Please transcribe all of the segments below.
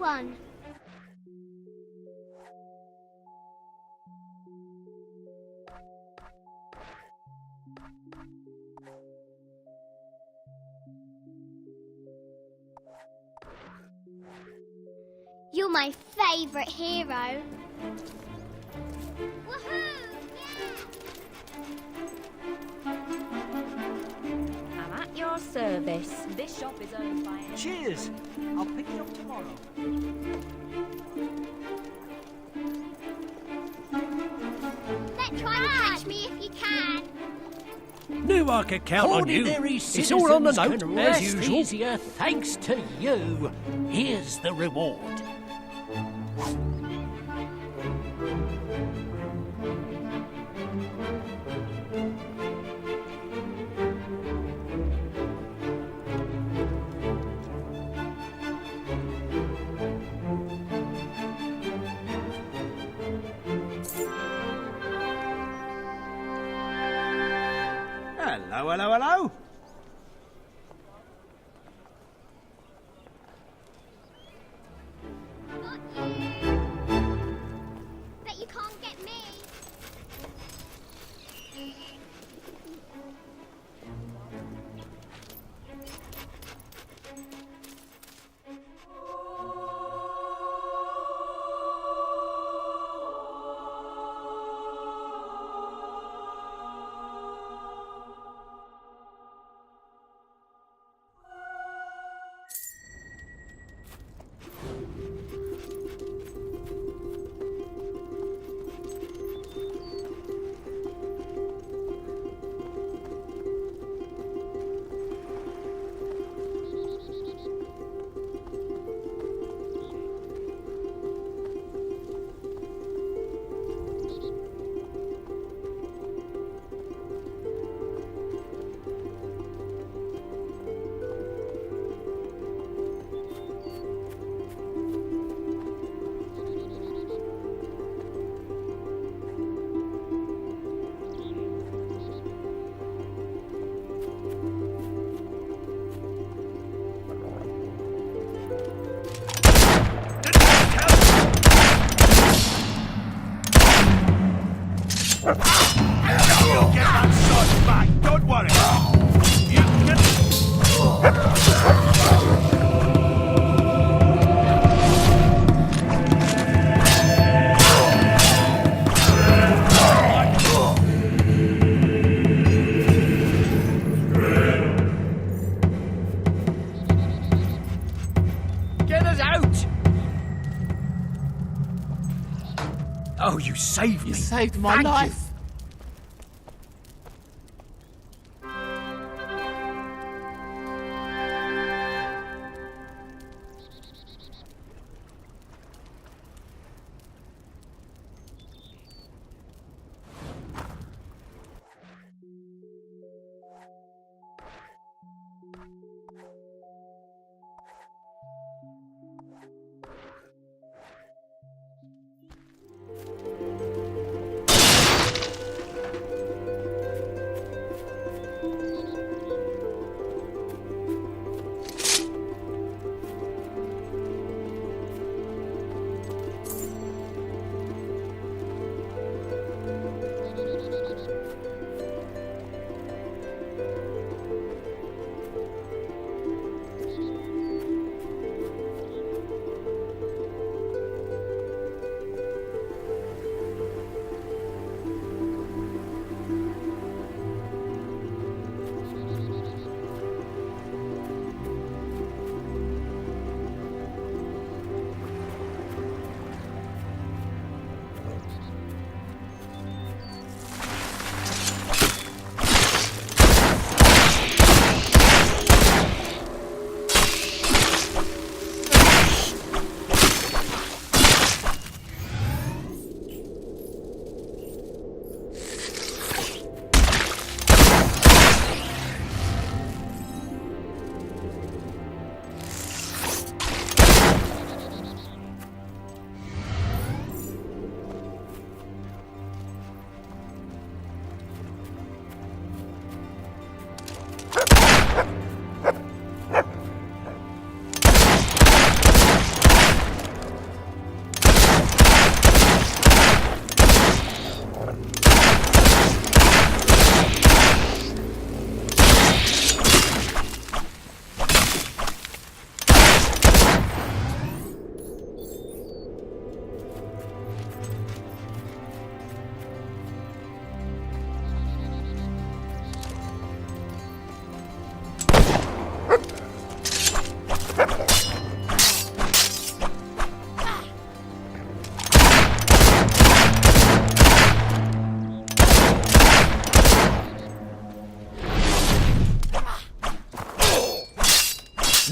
one. You're my favourite hero. Woohoo! I'm at your service. This shop is owned by... Cheers! I'll pick it up tomorrow. Let's try and catch me if you can. Knew I could count on you. Ordinary It's all on the citizens note, can as rest usual. easier thanks to you. Here's the reward. Hello, hello, hello. Not you. Bet you can't get me. You'll get that sword back, don't worry. You can... Get us out! Oh, you saved me. You saved my Thank you. life.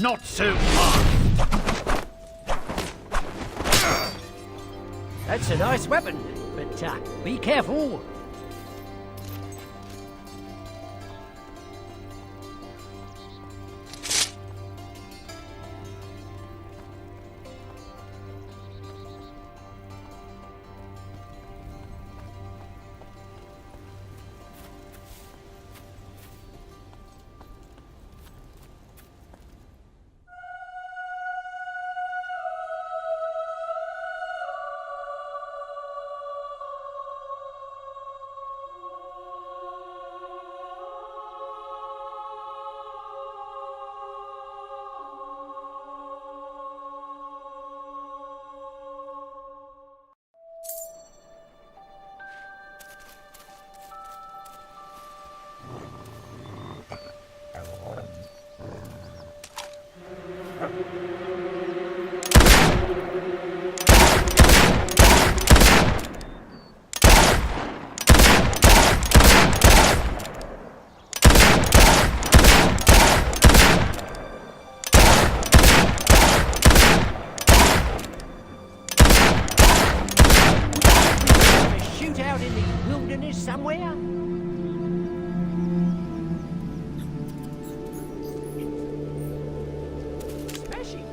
Not so fast. That's a nice weapon, but be careful. Out in the wilderness somewhere? Smashing.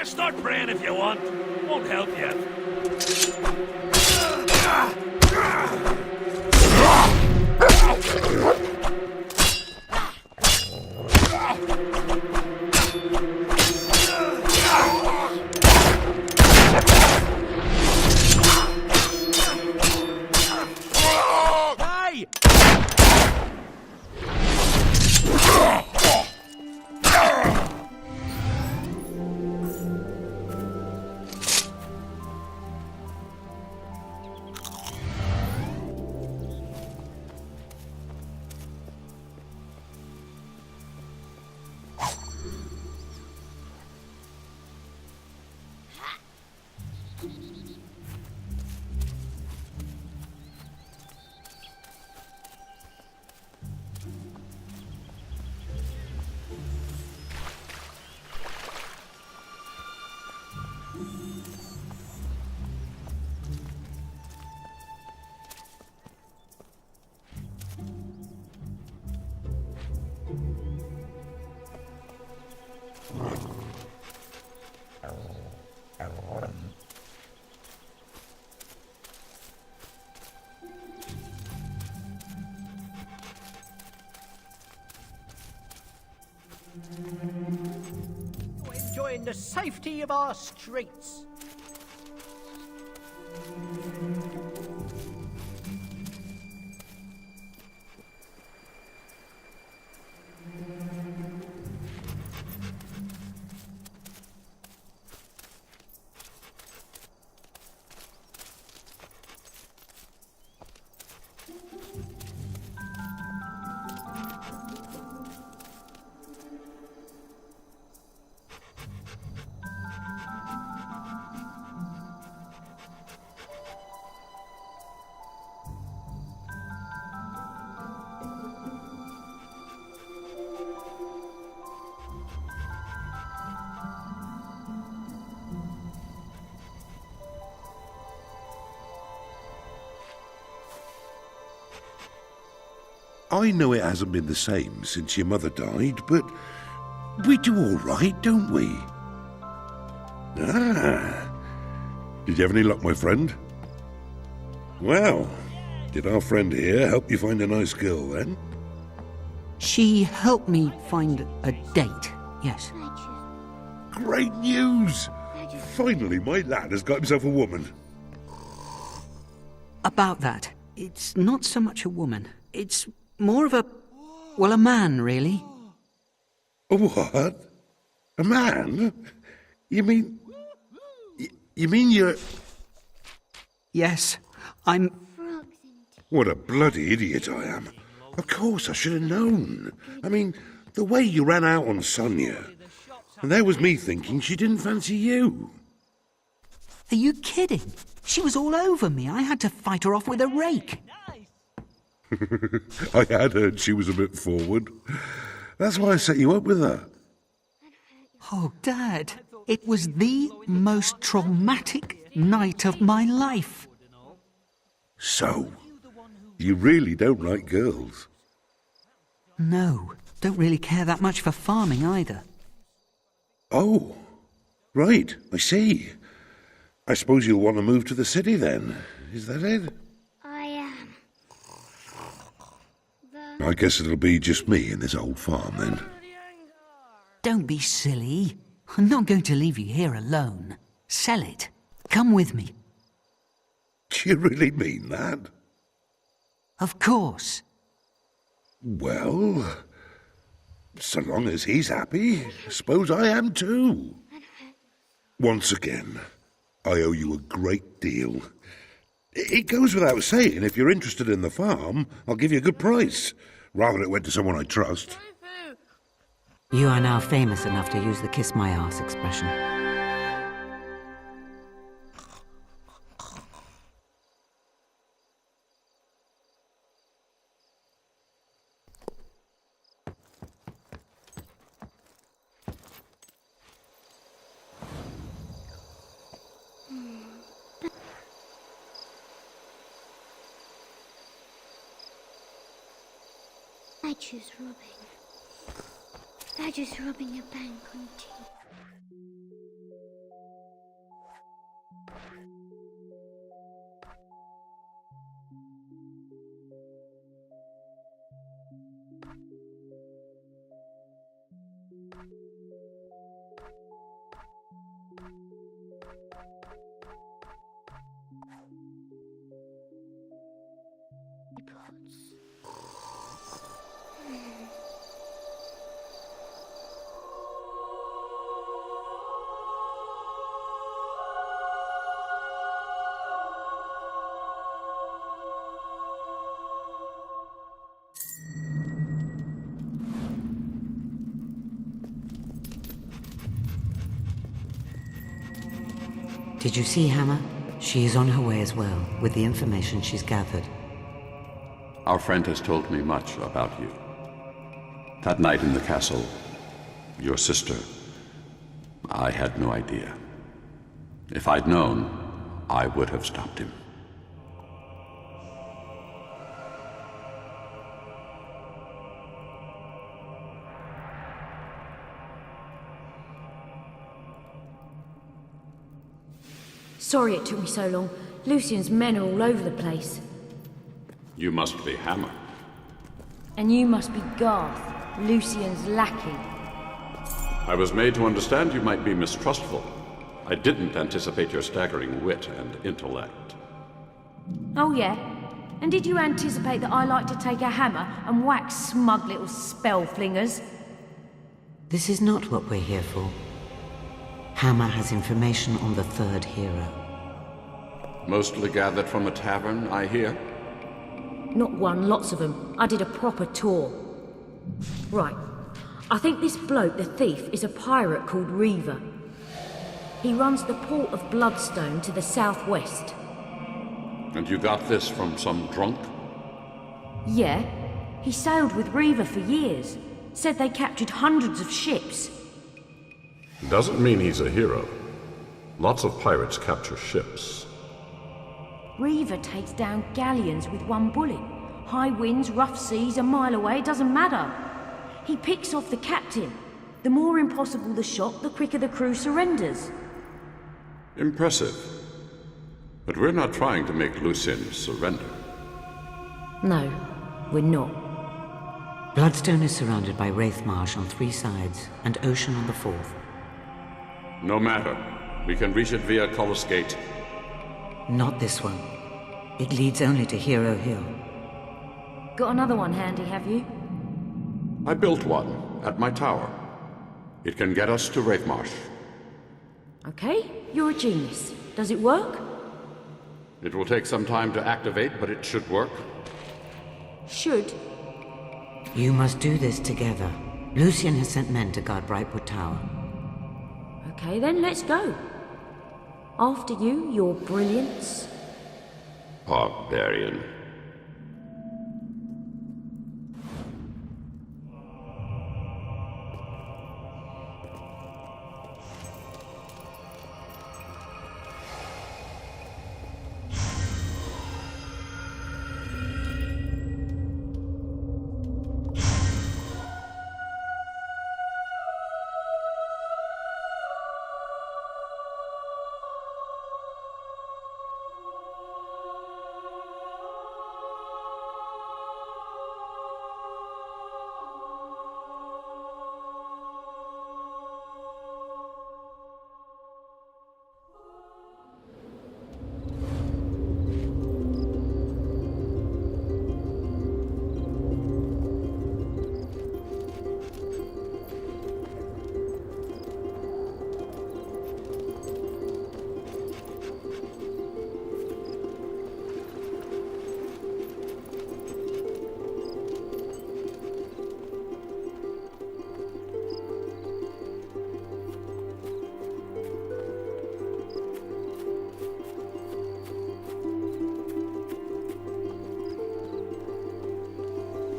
Start praying if you want. Won't help you. Hey! Enjoying the safety of our streets. I know it hasn't been the same since your mother died, but we do all right, don't we? Ah. Did you have any luck, my friend? Well, did our friend here help you find a nice girl, then? She helped me find a date, yes. Great news! Finally, my lad has got himself a woman. About that, it's not so much a woman. It's more of a man, really. A what? A man? You mean... You mean you're... Yes, I'm... What a bloody idiot I am. Of course, I should have known. I mean, the way you ran out on Sonia. And there was me thinking she didn't fancy you. Are you kidding? She was all over me. I had to fight her off with a rake. I had heard she was a bit forward. That's why I set you up with her. Oh, Dad, it was the most traumatic night of my life. So, you really don't like girls? No, don't really care that much for farming either. Oh, right, I see. I suppose you'll want to move to the city then. Is that it? I guess it'll be just me in this old farm then. Don't be silly. I'm not going to leave you here alone. Sell it. Come with me. Do you really mean that? Of course. Well, so long as he's happy, I suppose I am too. Once again, I owe you a great deal. It goes without saying, if you're interested in the farm, I'll give you a good price. Rather it went to someone I trust. You are now famous enough to use the kiss my arse expression. I choose robbing. I choose robbing a bank on tea. Did you see Hammer? She is on her way as well, with the information she's gathered. Our friend has told me much about you. That night in the castle, your sister, I had no idea. If I'd known, I would have stopped him. Sorry it took me so long. Lucian's men are all over the place. You must be Hammer. And you must be Garth, Lucian's lackey. I was made to understand you might be mistrustful. I didn't anticipate your staggering wit and intellect. Oh yeah? And did you anticipate that I like to take a hammer and whack smug little spell flingers? This is not what we're here for. Hammer has information on the third hero. Mostly gathered from a tavern, I hear? Not one, lots of them. I did a proper tour. Right. I think this bloke, the thief, is a pirate called Reaver. He runs the port of Bloodstone to the southwest. And you got this from some drunk? Yeah. He sailed with Reaver for years. Said they captured hundreds of ships. Doesn't mean he's a hero. Lots of pirates capture ships. Reaver takes down galleons with one bullet. High winds, rough seas, a mile away, it doesn't matter. He picks off the captain. The more impossible the shot, the quicker the crew surrenders. Impressive. But we're not trying to make Lucien surrender. No, we're not. Bloodstone is surrounded by Wraith Marsh on 3 sides, and ocean on the 4th. No matter. We can reach it via Cullis Gate. Not this one. It leads only to Hero Hill. Got another one handy, have you? I built one at my tower. It can get us to Wraithmarsh. Okay, you're a genius. Does it work? It will take some time to activate, but it should work. Should. You must do this together. Lucien has sent men to guard Brightwood Tower. Okay, then let's go. After you, your brilliance. Barbarian.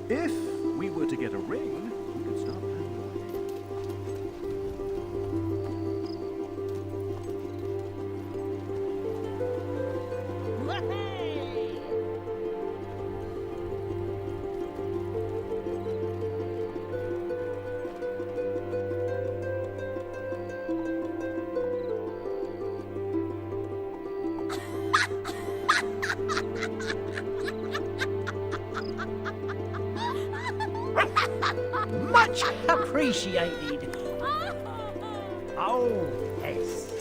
If we were to get a ring, we could start planning. Much appreciated. Oh, yes.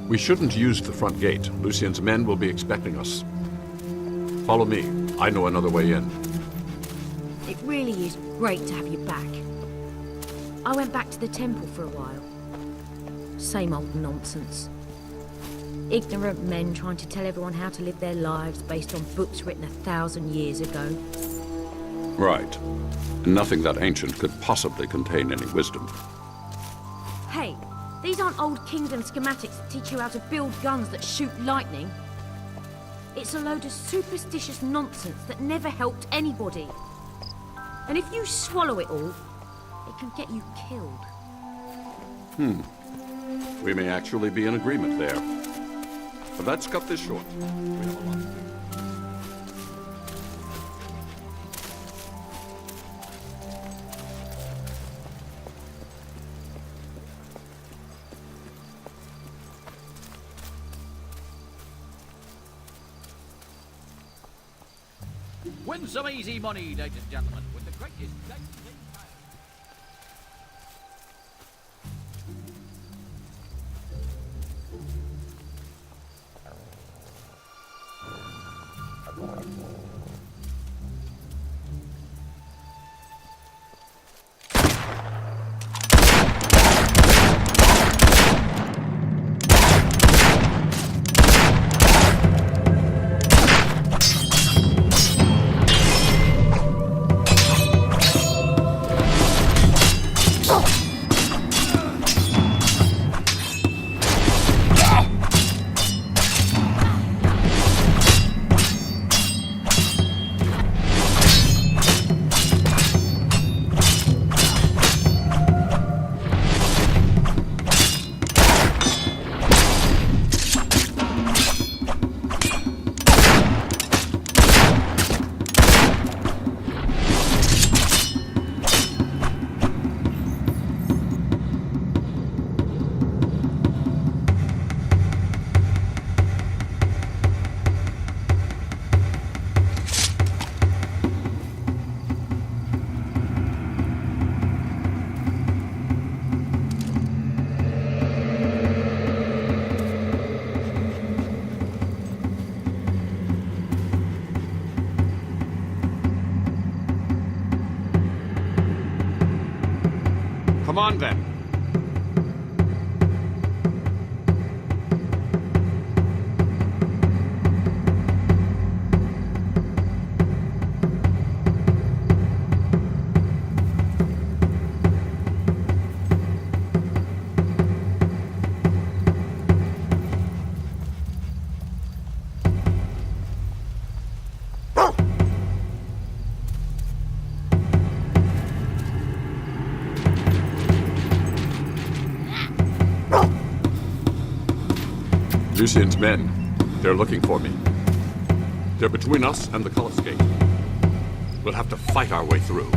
We shouldn't use the front gate. Lucien's men will be expecting us. Follow me. I know another way in. It really is great to have you back. I went back to the temple for a while. Same old nonsense. Ignorant men trying to tell everyone how to live their lives based on books written 1,000 years ago. Right. Nothing that ancient could possibly contain any wisdom. Hey, these aren't old kingdom schematics that teach you how to build guns that shoot lightning. It's a load of superstitious nonsense that never helped anybody. And if you swallow it all, it can get you killed. We may actually be in agreement there. But let's cut this short. We have a lot to do. Win some easy money, ladies and gentlemen, with the greatest games in town. Come on, then. Lucien's men. They're looking for me. They're between us and the Cullis Gate. We'll have to fight our way through.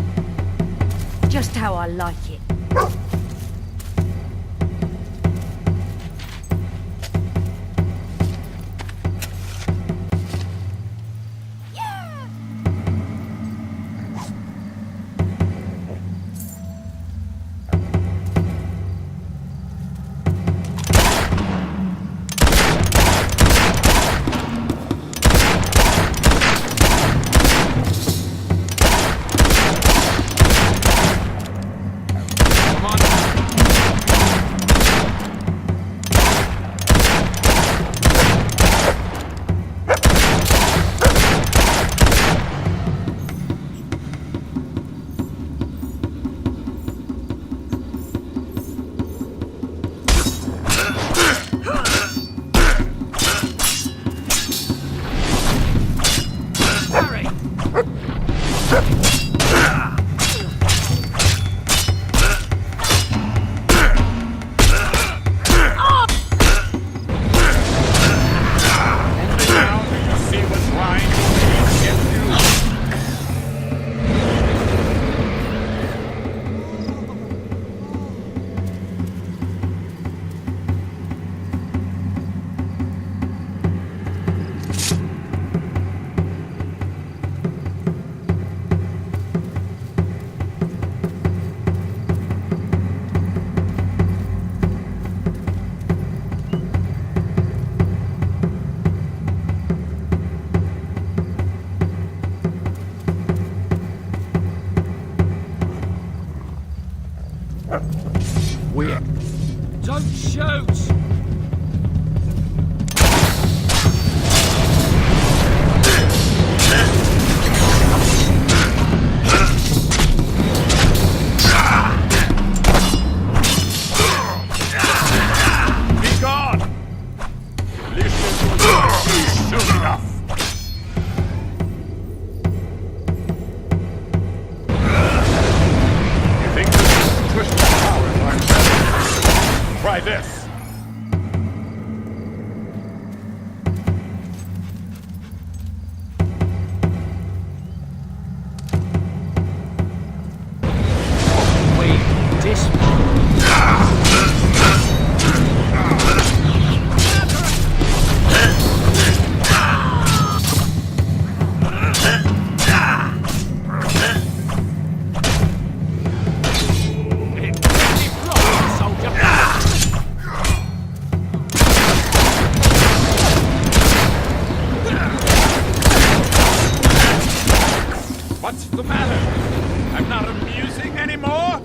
Just how I like it. Weird. Don't shoot! Be gone! Listen to soon enough. You think this is twisted power, my friend? Try this. Wait, this... What's the matter? I'm not amusing anymore?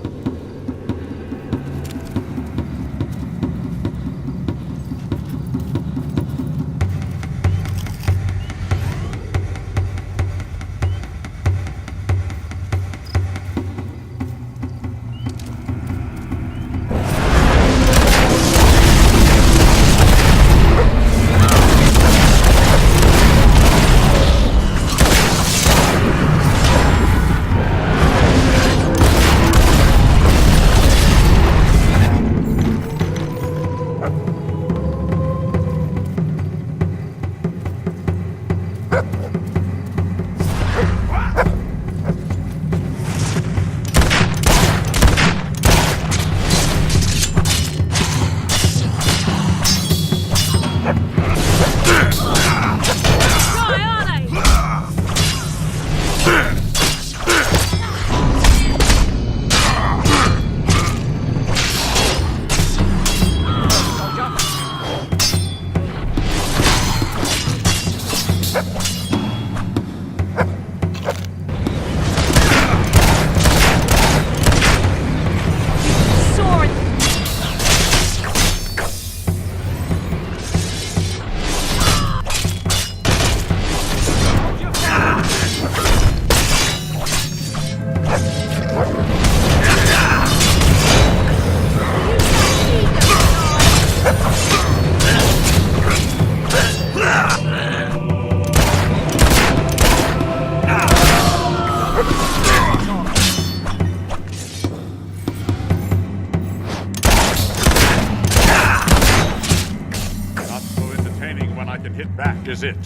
Not so entertaining when I can hit back, is it?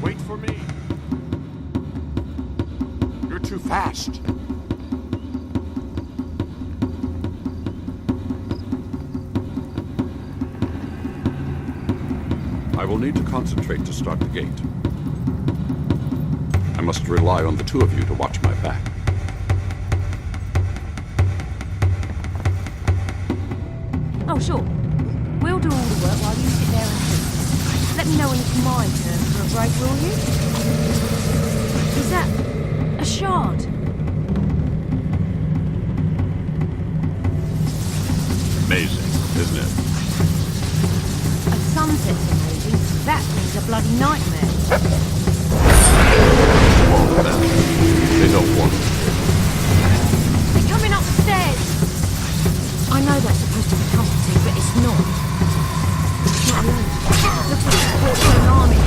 Wait for me. You're too fast. I will need to concentrate to start the gate. I must rely on the two of you to watch my back. Oh, sure. We'll do all the work while you sit there and think. Let me know when it's my turn for a break, will you? Is that a shard? Amazing, isn't it? A sunset's amazing. That thing's a bloody nightmare. They don't want it. They're coming up the stairs. I know that's supposed to be comforting, but it's not. It's not alone. Looks like it's brought for an army.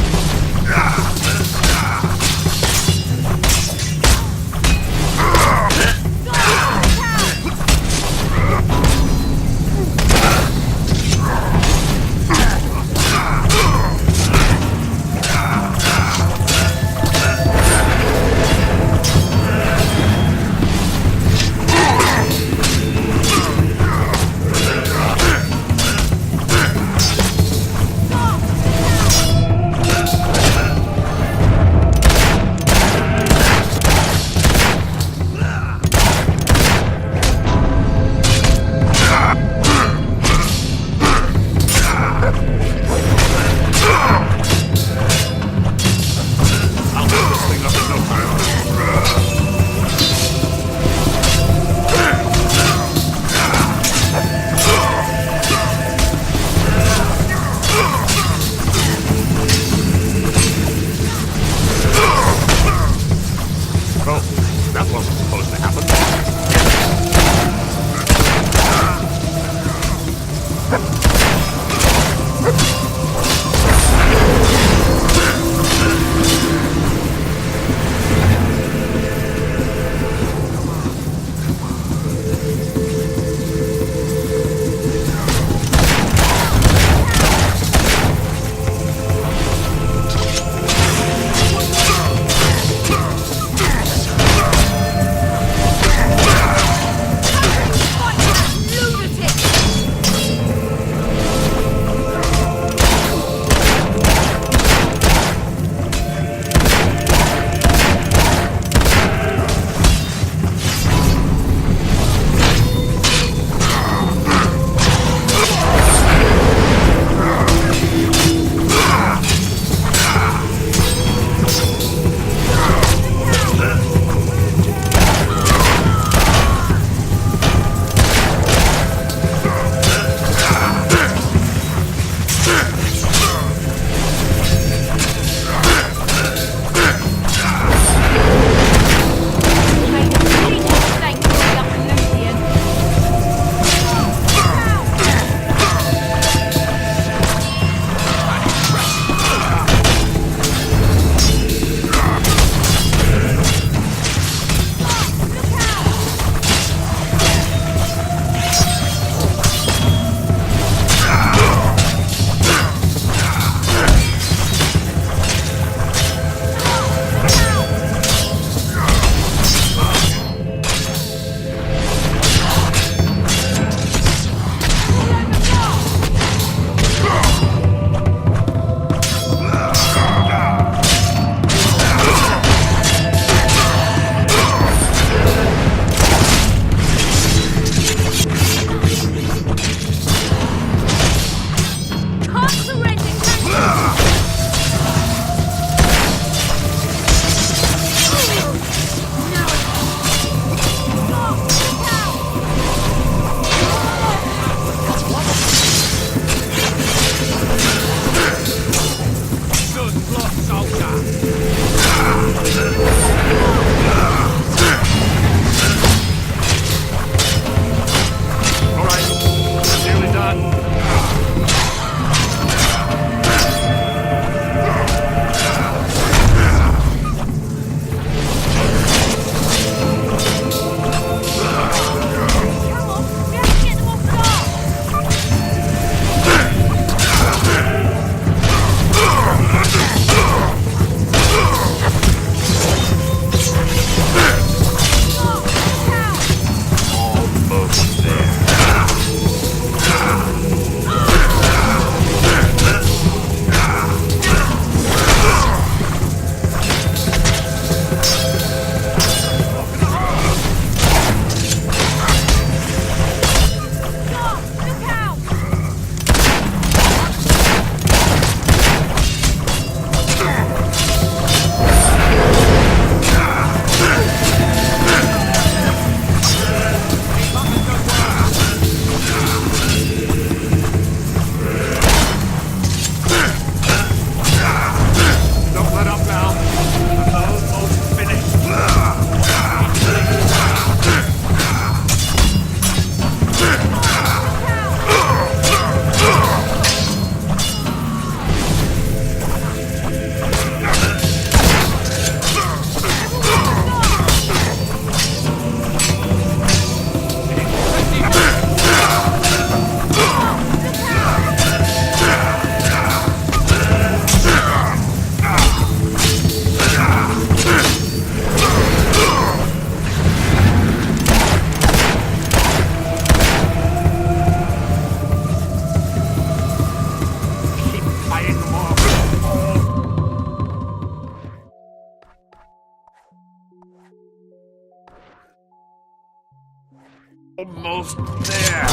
Almost there.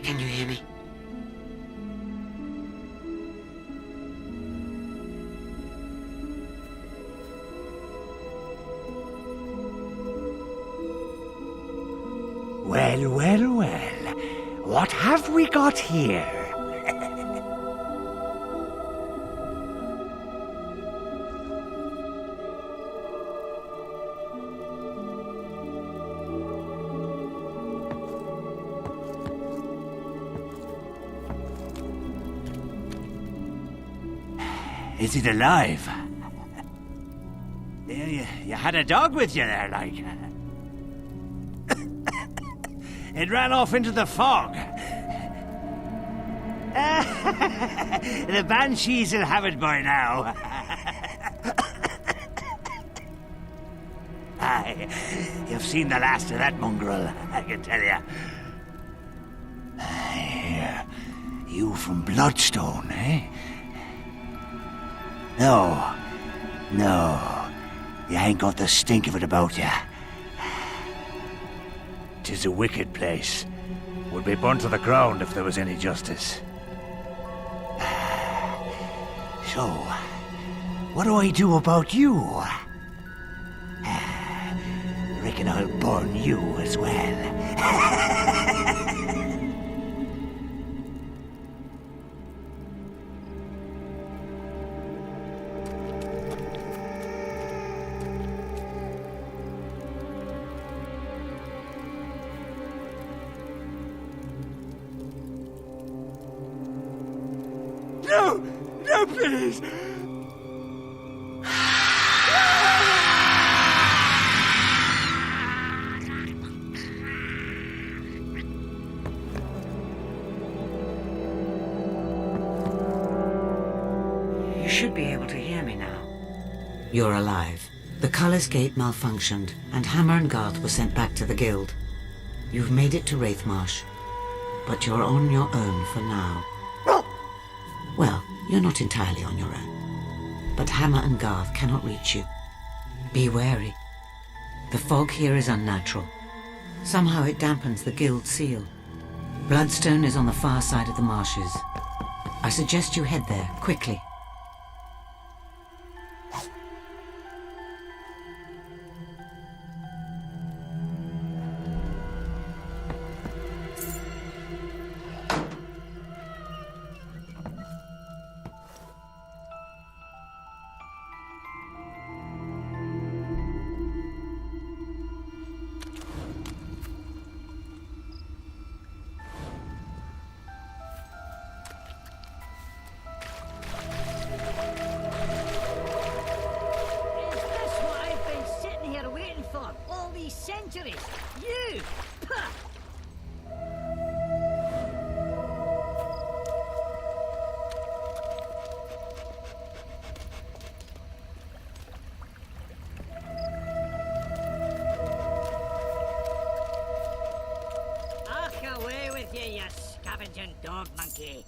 Can you hear me? Well, well, well. What have we got here? Is it alive? You had a dog with you there, like. It ran off into the fog. The banshees will have it by now. Aye, you've seen the last of that mongrel, I can tell you. You from Bloodstone, eh? No, you ain't got the stink of it about you. 'Tis a wicked place. Would be burnt to the ground if there was any justice. So, what do I do about you? Reckon I'll burn you as well. No, please! You should be able to hear me now. You're alive. The Culler's Gate malfunctioned, and Hammer and Garth were sent back to the Guild. You've made it to Wraithmarsh, but you're on your own for now. Well, you're not entirely on your own, but Hammer and Garth cannot reach you. Be wary. The fog here is unnatural. Somehow it dampens the Guild seal. Bloodstone is on the far side of the marshes. I suggest you head there, quickly. You! Pah! Off away with you, you scavenging dog monkey.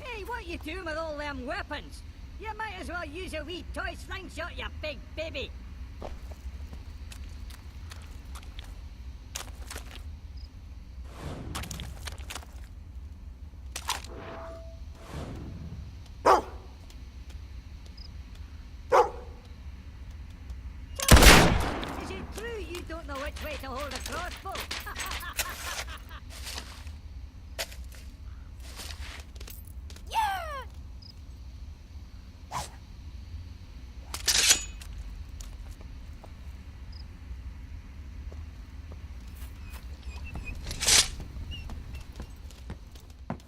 Hey, what you doing with all them weapons? You might as well use a wee toy slingshot, you big baby. Is it true you don't know which way to hold a crossbow?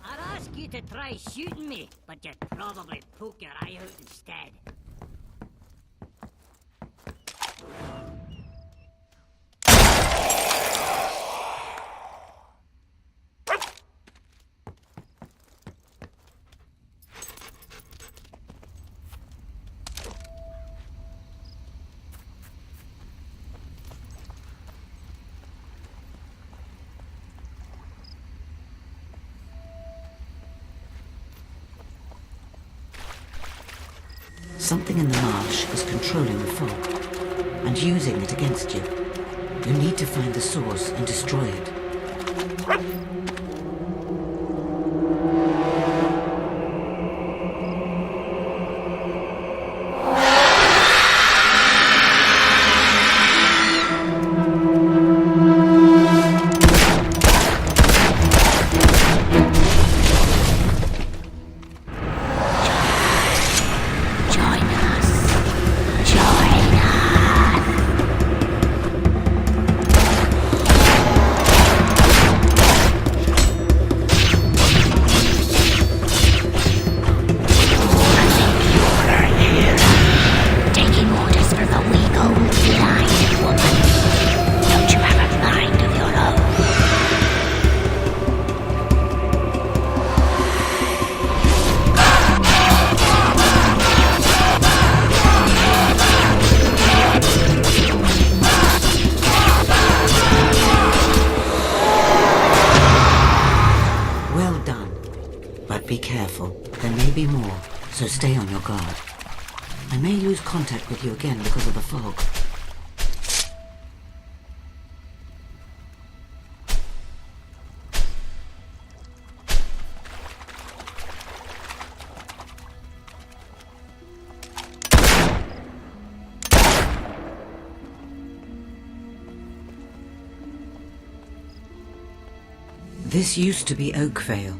I'd ask you to try shooting me, but you'd probably poke your eye out instead. Something in the marsh is controlling the fog and using it against you. You need to find the source and destroy it. Be careful. There may be more, so stay on your guard. I may lose contact with you again because of the fog. This used to be Oakvale,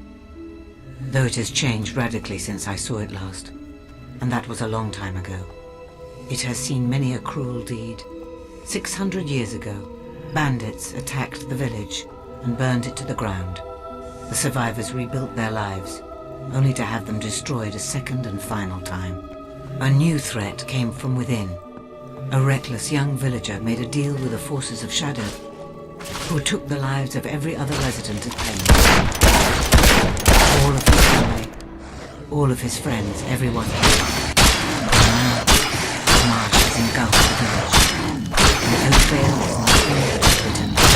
though it has changed radically since I saw it last, and that was a long time ago. It has seen many a cruel deed. 600 years ago, bandits attacked the village and burned it to the ground. The survivors rebuilt their lives, only to have them destroyed a second and final time. A new threat came from within. A reckless young villager made a deal with the forces of Shadow, who took the lives of every other resident of Penn. All of his family, all of his friends, everyone. Now, the marsh has engulfed the village, and Oakvale is nothing but bitterness.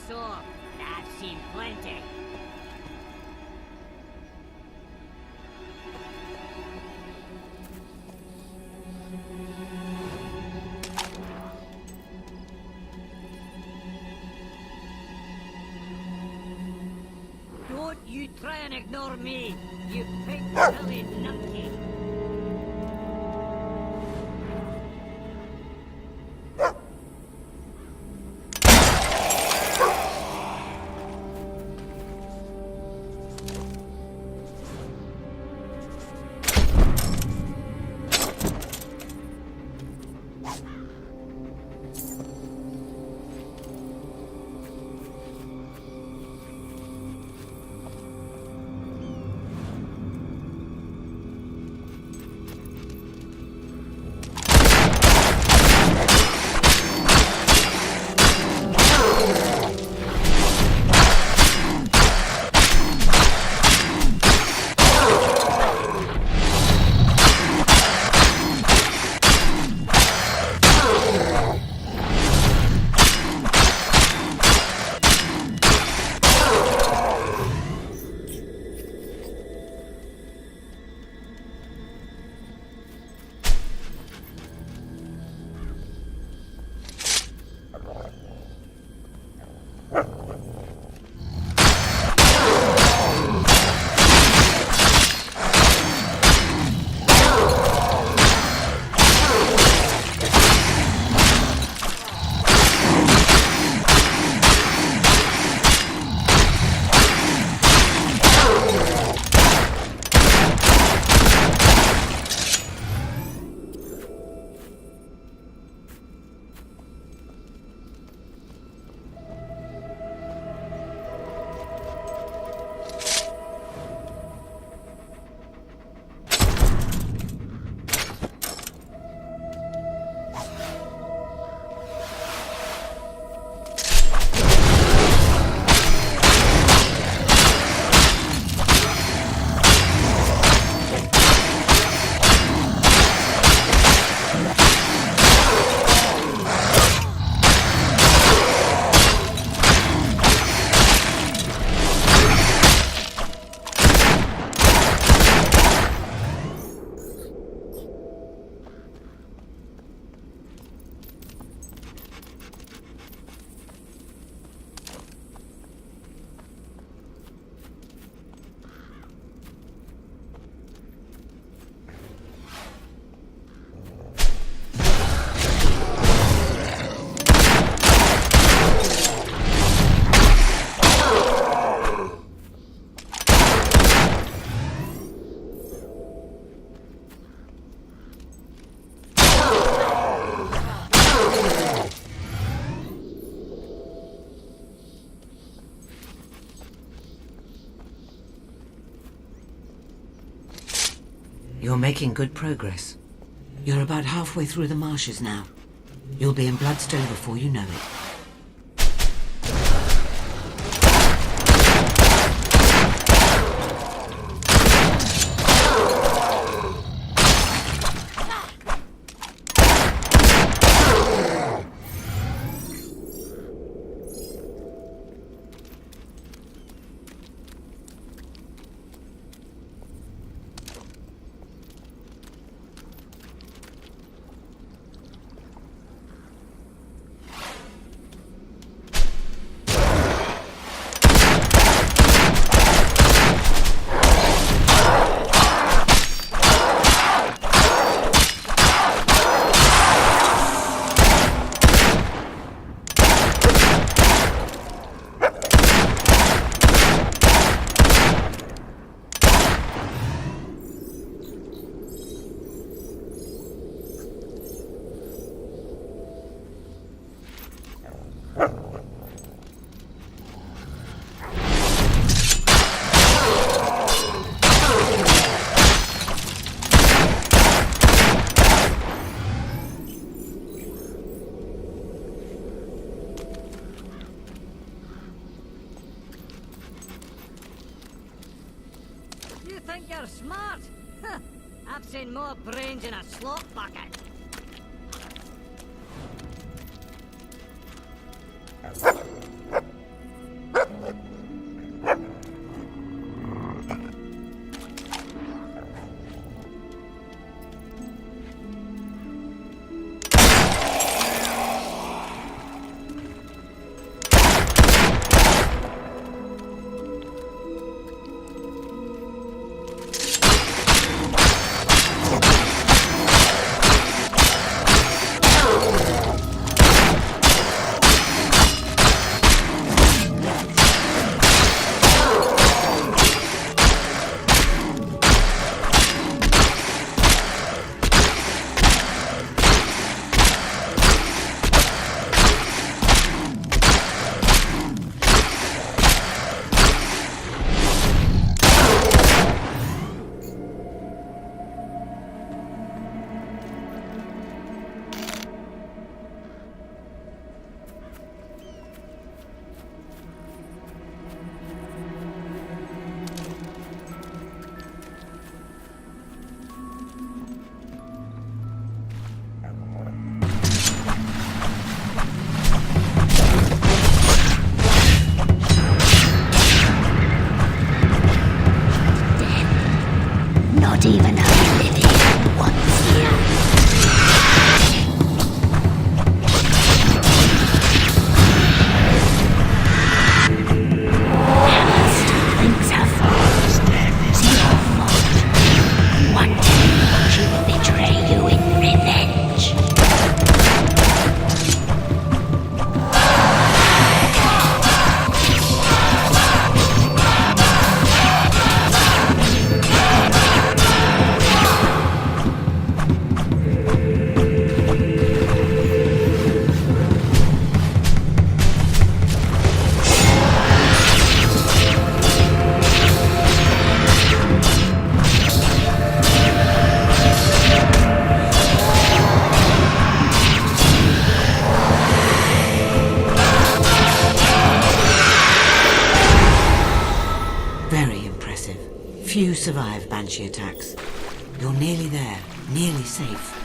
so. I've seen plenty. Don't you try and ignore me, you big silly numpty. You're making good progress. You're about halfway through the marshes now. You'll be in Bloodstone before you know it. think you're smart? Huh. I've seen more brains in a slop bucket. Few survive Banshee attacks. You're nearly there, nearly safe.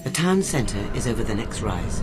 The town centre is over the next rise.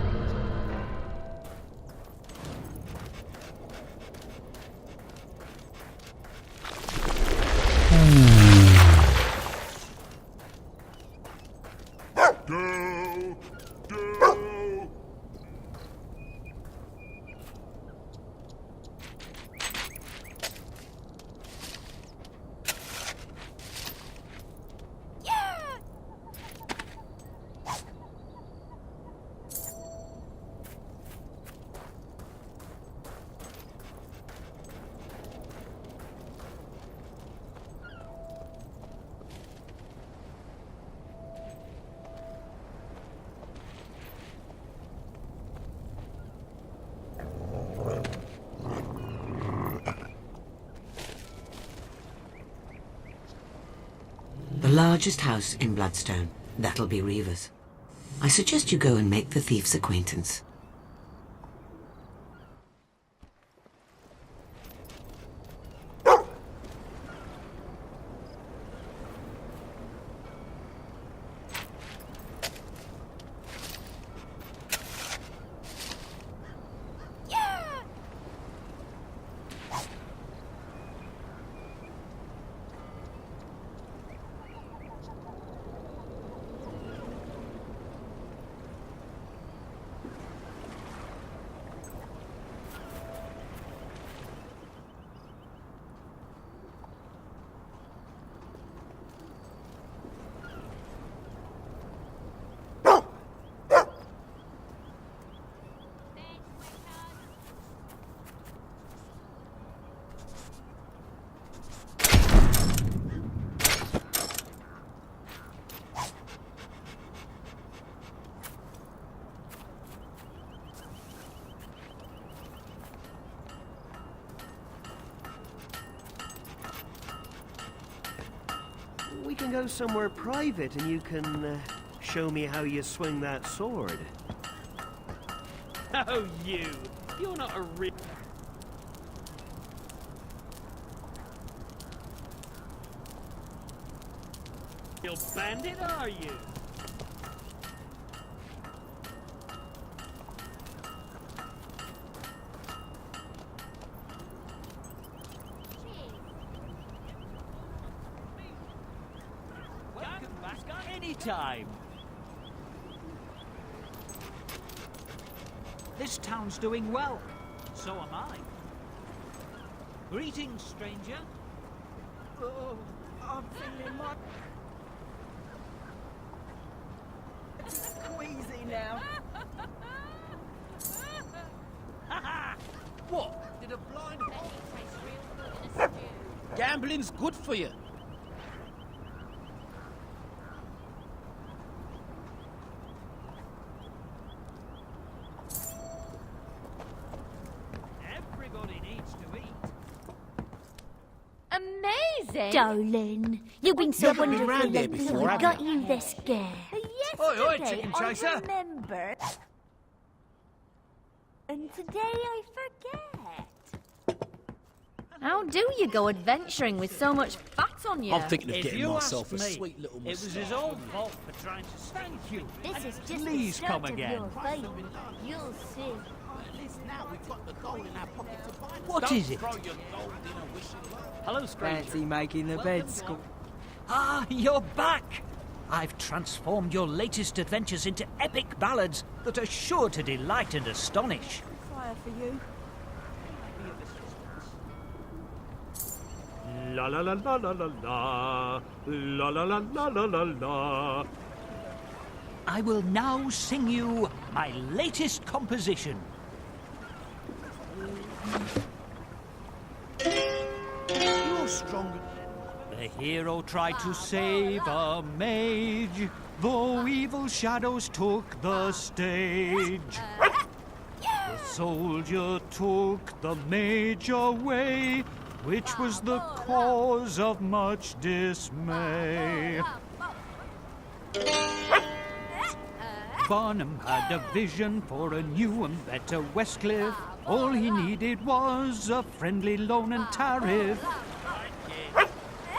The largest house in Bloodstone. That'll be Reaver's. I suggest you go and make the thief's acquaintance. We can go somewhere private and you can show me how you swing that sword. Oh, you! You're not a real bandit, are you? Welcome back anytime. This town's doing well. So am I. Greetings, stranger. Oh, I'm feeling my... queasy now. What? Did a blind Gambling's good for you. Everybody needs to eat. Amazing! Darling, you've been so Never been wonderful round here lately. before, I have got you? you this gear. Oi, oi, Yesterday, chicken I chaser. remember. And today I forget. How do you go adventuring with so much fat on you? I'm thinking of If getting you myself a ask me, sweet little it was his moustache. own fault for trying to thank you. This is just Please the come start again. of your fame. You'll see. At least now we've got the gold in our pocket to buy. What is it? Throw your gold in a wishing well. Hello, stranger. Fancy making the bed, Scott. Ah, you're back! I've transformed your latest adventures into epic ballads that are sure to delight and astonish. Fire for you. La la la la la la la. La la la la la la la. I will now sing you my latest composition. You're stronger. The hero tried to save a mage, though evil shadows took the stage. The soldier took the mage away, which was the cause of much dismay. Barnum had a vision for a new and better Westcliff. All he needed was a friendly loan and tariff.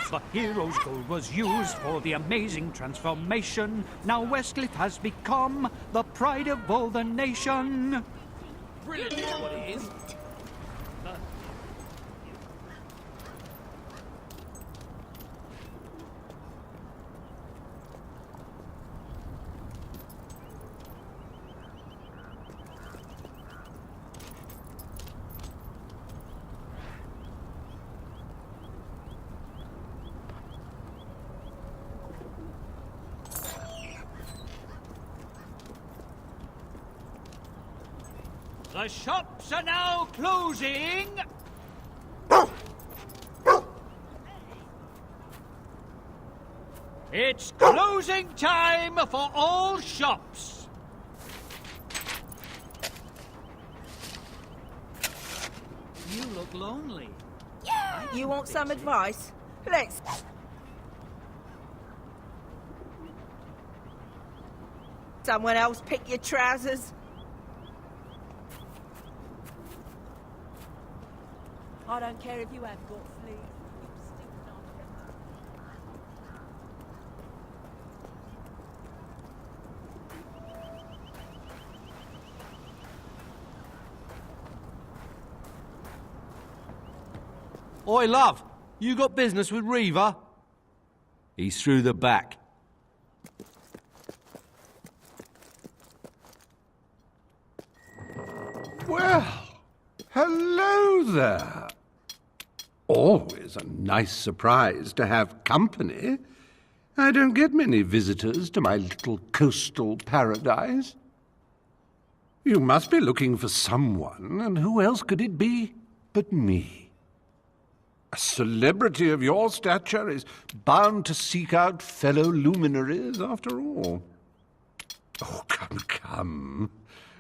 The hero's gold was used for the amazing transformation. Now Westcliff has become the pride of all the nation. Brilliant, you know what it is. The shops are now closing. It's closing time for all shops. You look lonely. You want some advice? Let's... Someone else pick your trousers? I don't care if you have got sleeves. Oi, love, you got business with Reaver? He's through the back. Well, hello there. Always a nice surprise to have company. I don't get many visitors to my little coastal paradise. You must be looking for someone, and who else could it be but me? A celebrity of your stature is bound to seek out fellow luminaries, after all. Oh, come, come.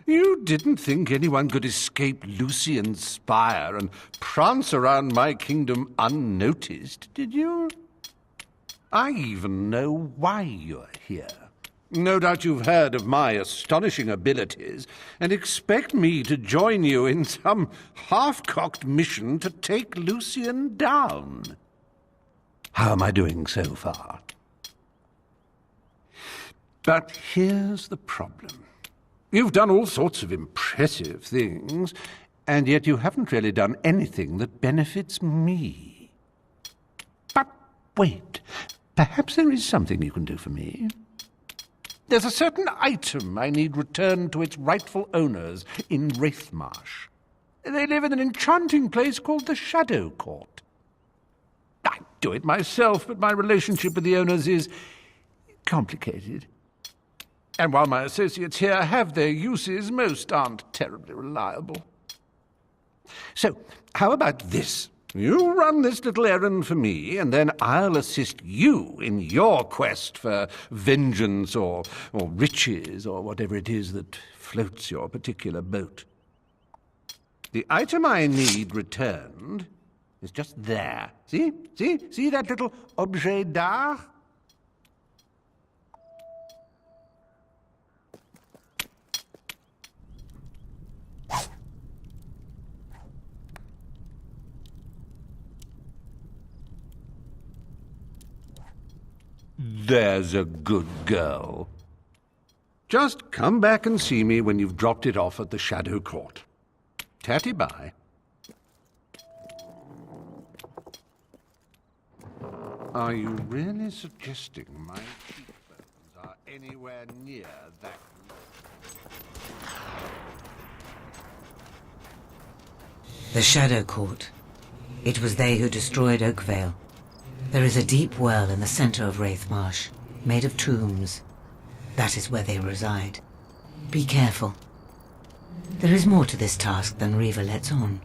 You didn't think anyone could escape Lucian's spire and prance around my kingdom unnoticed, did you? I even know why you're here. No doubt you've heard of my astonishing abilities and expect me to join you in some half-cocked mission to take Lucian down. How am I doing so far? But here's the problem. You've done all sorts of impressive things, and yet you haven't really done anything that benefits me. But wait, perhaps there is something you can do for me. There's a certain item I need returned to its rightful owners in Wraithmarsh. They live in an enchanting place called the Shadow Court. I'd do it myself, but my relationship with the owners is complicated. And while my associates here have their uses, most aren't terribly reliable. So, how about this? You run this little errand for me, and then I'll assist you in your quest for vengeance or riches or whatever it is that floats your particular boat. The item I need returned is just there. See? See that little objet d'art? There's a good girl. Just come back and see me when you've dropped it off at the Shadow Court. Tatty-bye. Are you really suggesting my cheekbones are anywhere near that low? The Shadow Court. It was they who destroyed Oakvale. There is a deep well in the center of Wraithmarsh, made of tombs. That is where they reside. Be careful. There is more to this task than Reaver lets on.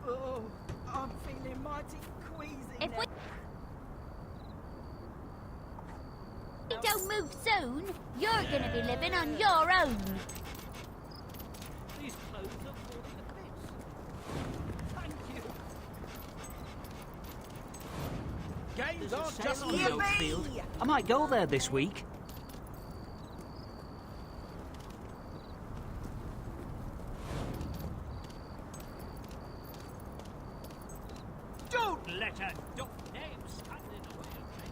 Oh, I'm feeling mighty queasy If now. we don't move soon, you're gonna be living on your own. These clothes are falling to bits. Thank you. Game There's a Don't sale just on the hear old me. field. I might go there this week. Don't let a duck name stand in the way of me.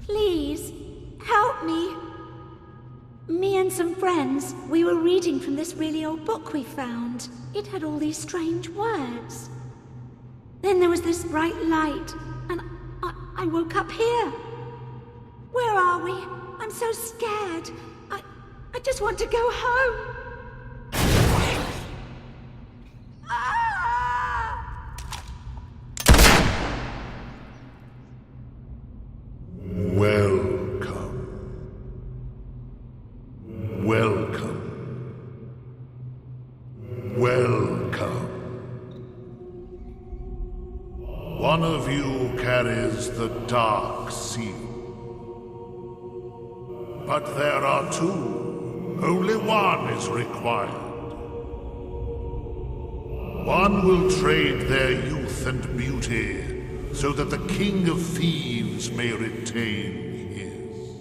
Please, help me. Me and some friends, we were reading from this really old book we found. It had all these strange words. Then there was this bright light, and I woke up here. Where are we? I'm so scared. I just want to go home. Welcome. One of you carries the Dark Seal. But there are two. Only one is required. One will trade their youth and beauty so that the King of Thieves may retain his.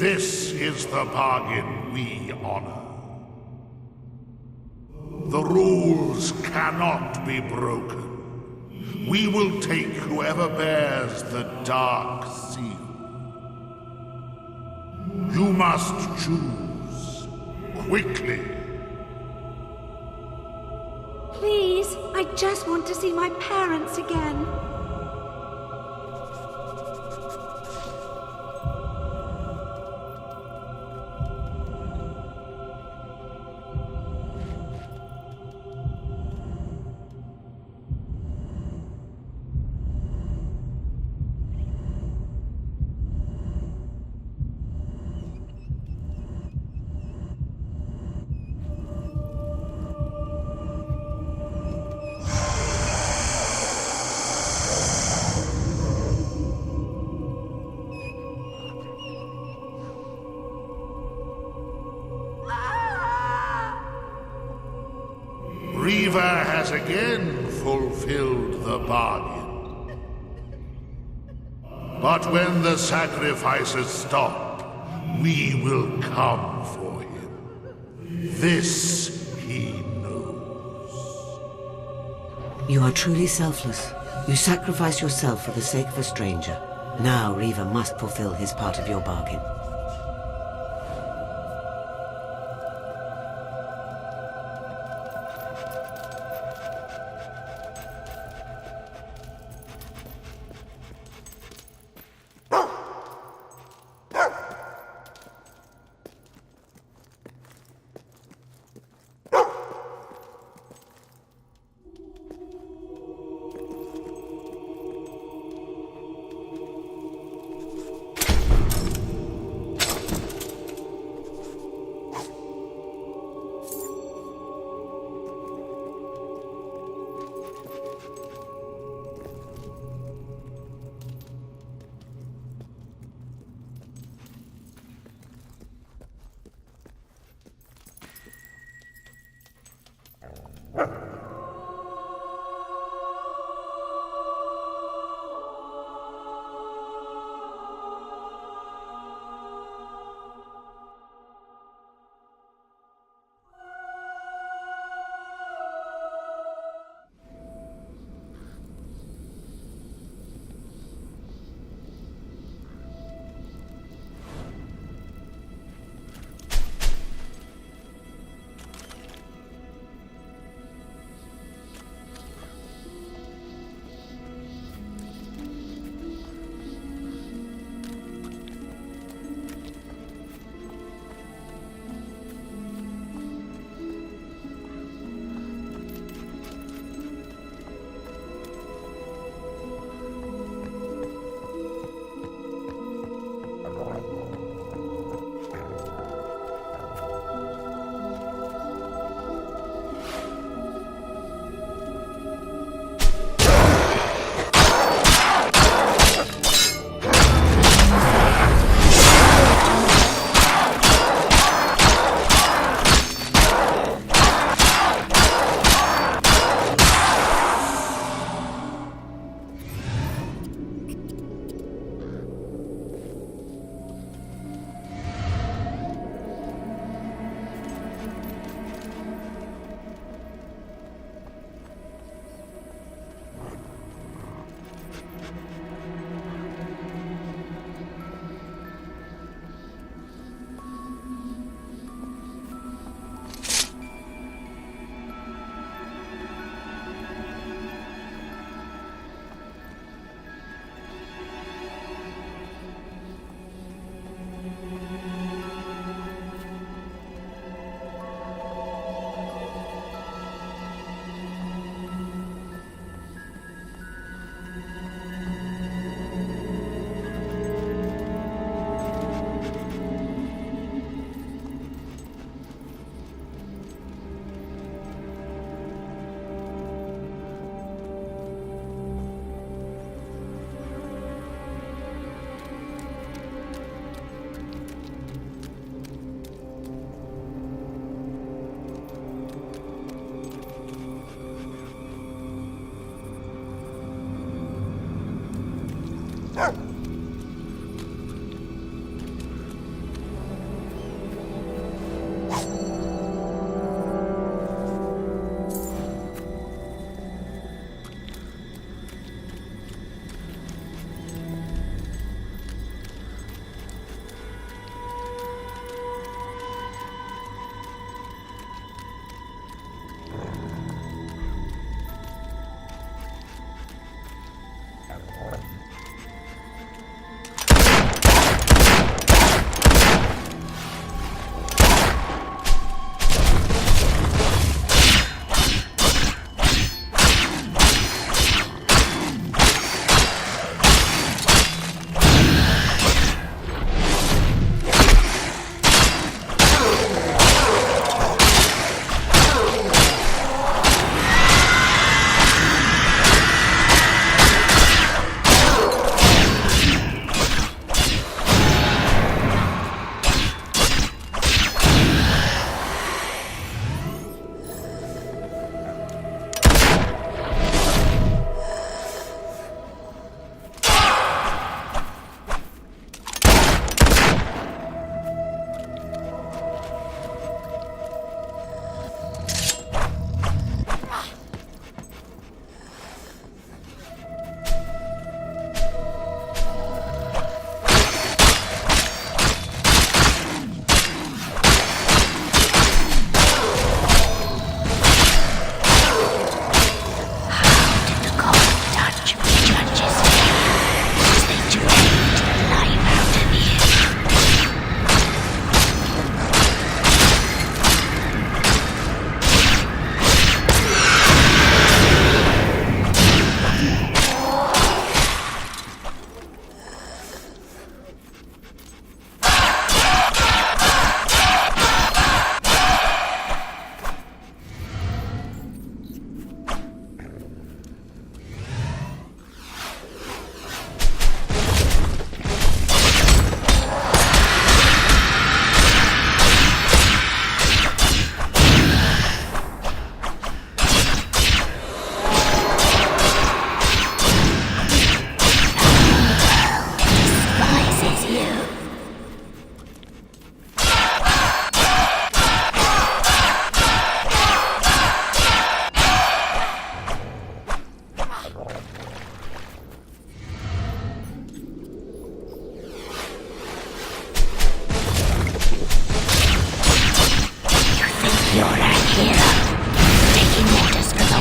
This is the bargain we honor. The rules cannot be broken. We will take whoever bears the Dark Seal. You must choose. Quickly. Please, I just want to see my parents again. Riva has again fulfilled the bargain. But when the sacrifices stop, we will come for him. This he knows. You are truly selfless. You sacrifice yourself for the sake of a stranger. Now Riva must fulfill his part of your bargain.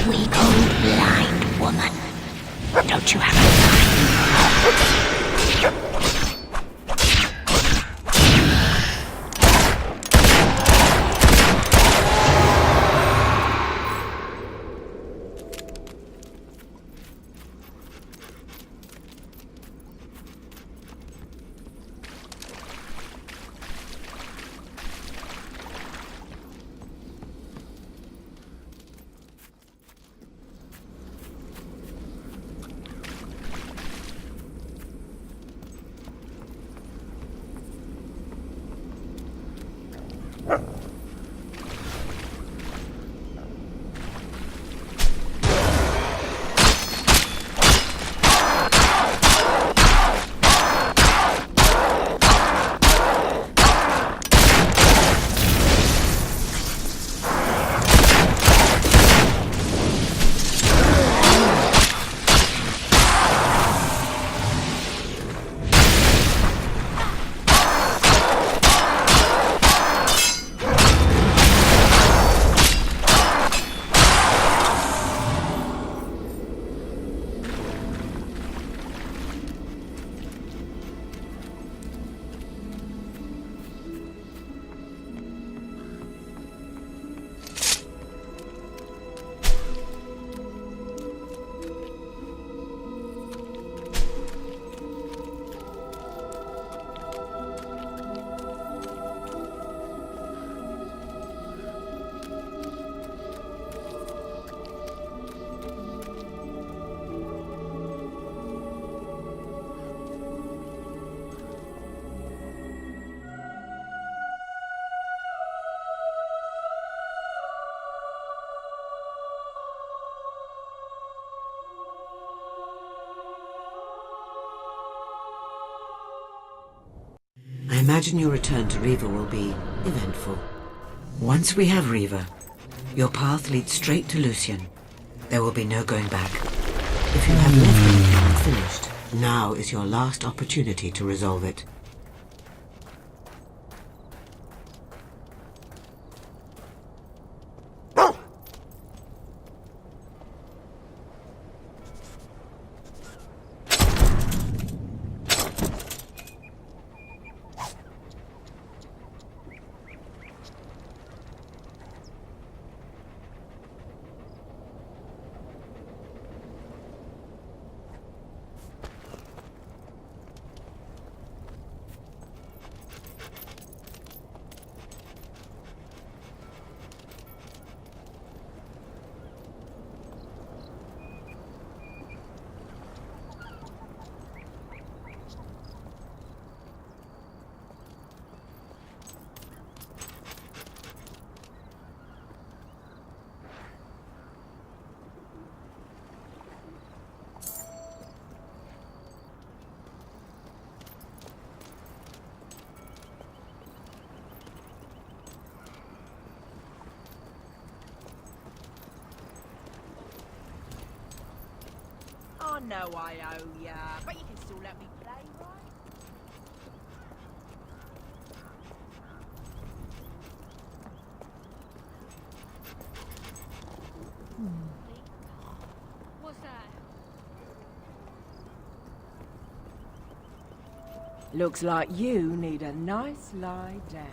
We go blind, woman. Don't you have a mind? I imagine your return to Riva will be eventful. Once we have Riva, your path leads straight to Lucian. There will be no going back. If you have left anything unfinished, now is your last opportunity to resolve it. I know I owe ya, but you can still let me play, right? What's that? Looks like you need a nice lie down.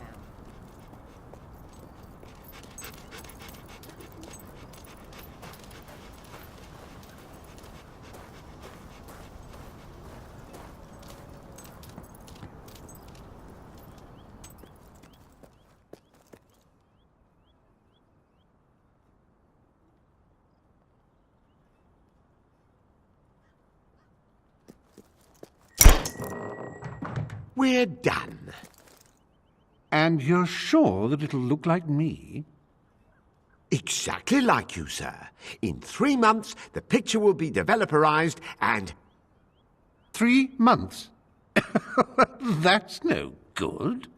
We're done. And you're sure that it'll look like me? Exactly like you, sir. In 3 months, the picture will be developerized and... 3 months? That's no good.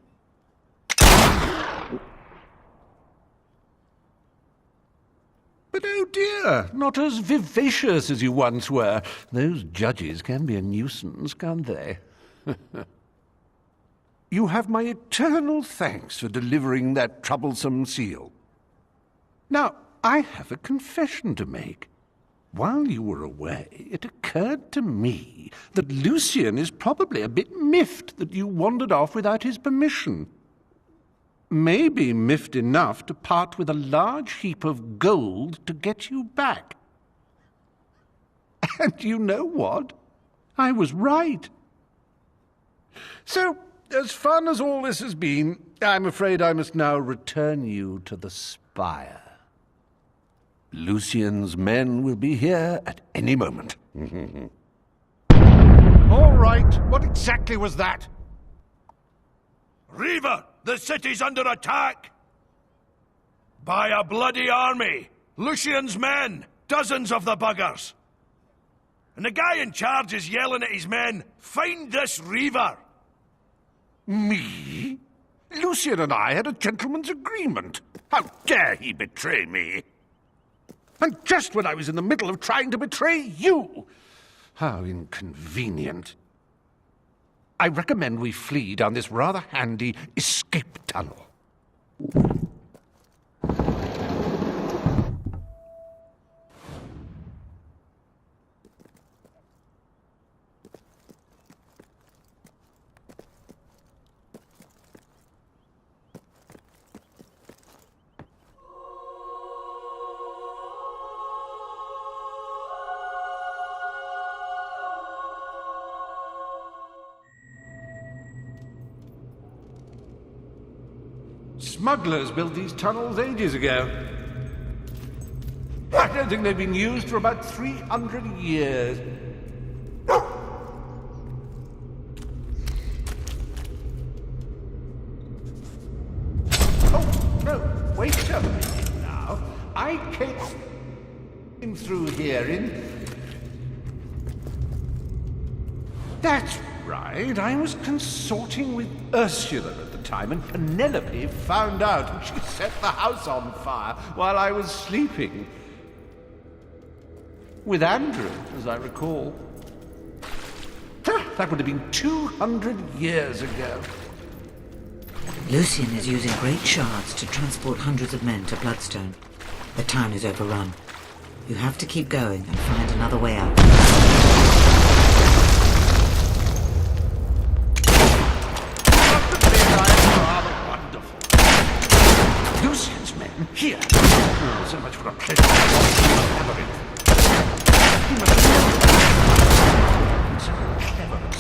But oh dear, not as vivacious as you once were. Those judges can be a nuisance, can't they? You have my eternal thanks for delivering that troublesome seal. Now, I have a confession to make. While you were away, it occurred to me that Lucian is probably a bit miffed that you wandered off without his permission. Maybe miffed enough to part with a large heap of gold to get you back. And you know what? I was right. So, as fun as all this has been, I'm afraid I must now return you to the spire. Lucian's men will be here at any moment. All right, what exactly was that? Reaver, the city's under attack! By a bloody army! Lucian's men! Dozens of the buggers! And the guy in charge is yelling at his men, "Find this Reaver!" Me? Lucian and I had a gentleman's agreement. How dare he betray me? And just when I was in the middle of trying to betray you! How inconvenient. I recommend we flee down this rather handy escape tunnel. Smugglers built these tunnels ages ago. I don't think they've been used for about 300 years. Oh, no, wait a minute now. I came through here in... That's right, I was consorting with Ursula at the time, and Penelope found out, and she set the house on fire while I was sleeping. With Andrew, as I recall. That would have been 200 years ago. Lucian is using great shards to transport hundreds of men to Bloodstone. The town is overrun. You have to keep going and find another way out. Lucian's men here. Oh, so much for a pleasure. He must be so clever and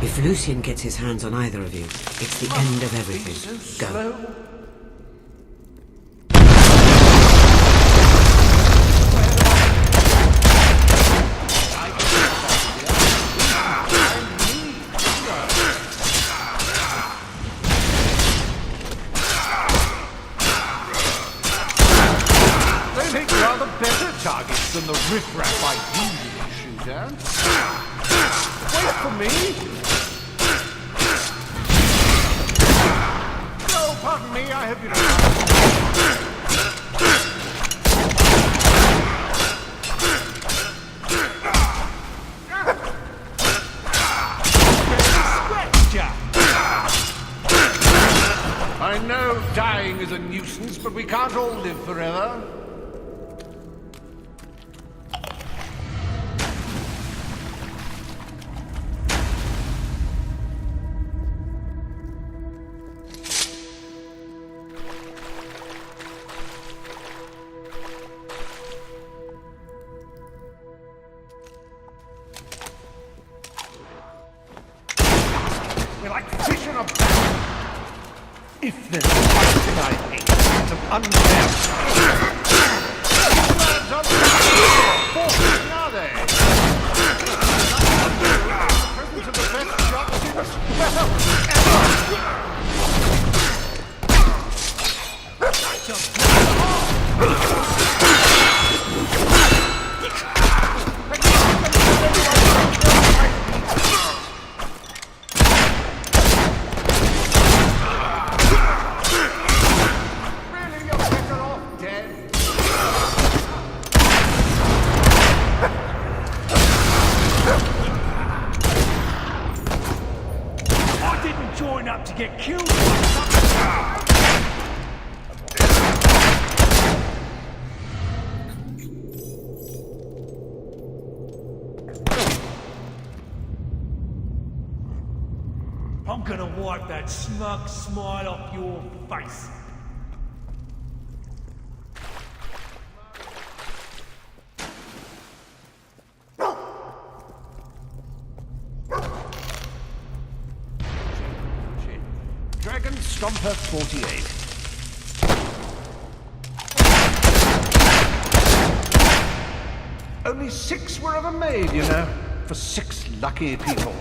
If Lucian gets his hands on either of you, it's the end of everything. Go. rather better targets than the riffraff I usually shoot at. Wait for me! Oh, pardon me, I hope you don't. I know dying is a nuisance, but we can't all live forever. We're like fish in a barrel. If there's one thing I hate, it's an unfair. Lads are forcing, are they? Presence of the best shot since, Join up to get killed. I'm gonna wipe that smug smile off your face. Dragon Stomper 48. Only 6 were ever made, you know, for 6 lucky people.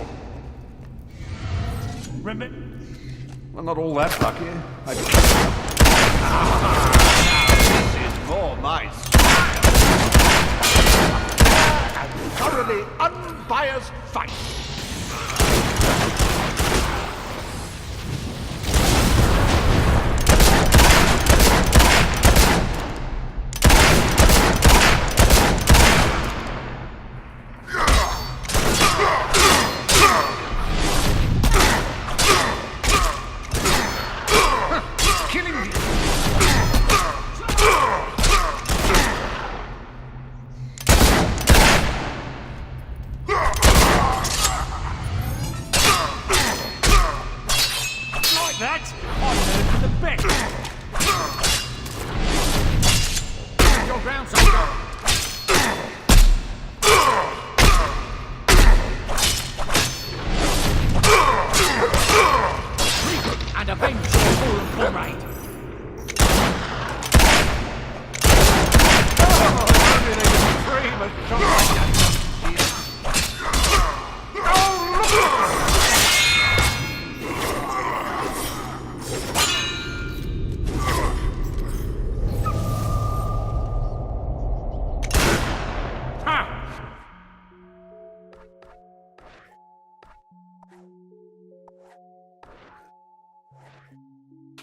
Well, not all that lucky. Now this is more my style. A thoroughly unbiased fight. That I learned from the best. Your ground, soldier. And avenge your fallen comrade. Oh, only they could frame a shot like that.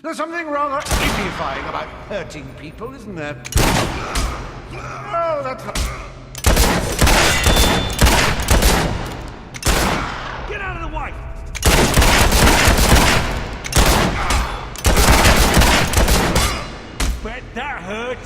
There's something rather edifying about hurting people, isn't there? Oh, that's... Get out of the way! Bet that hurt.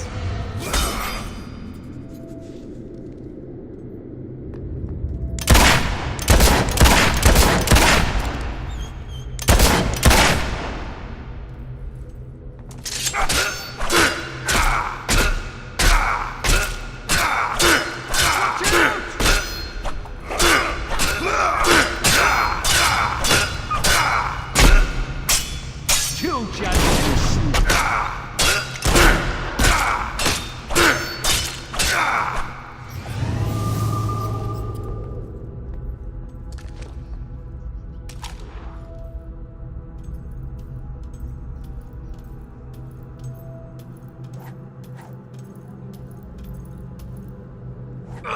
Keep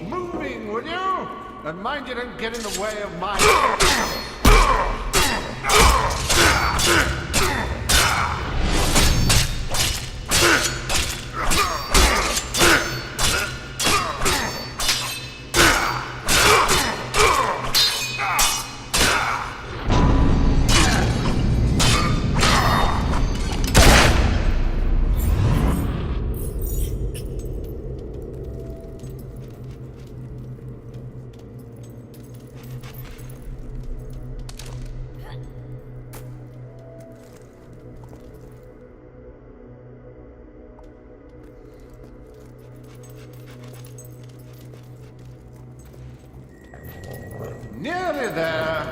moving, will you? And mind you don't get in the way of my... Nearly there.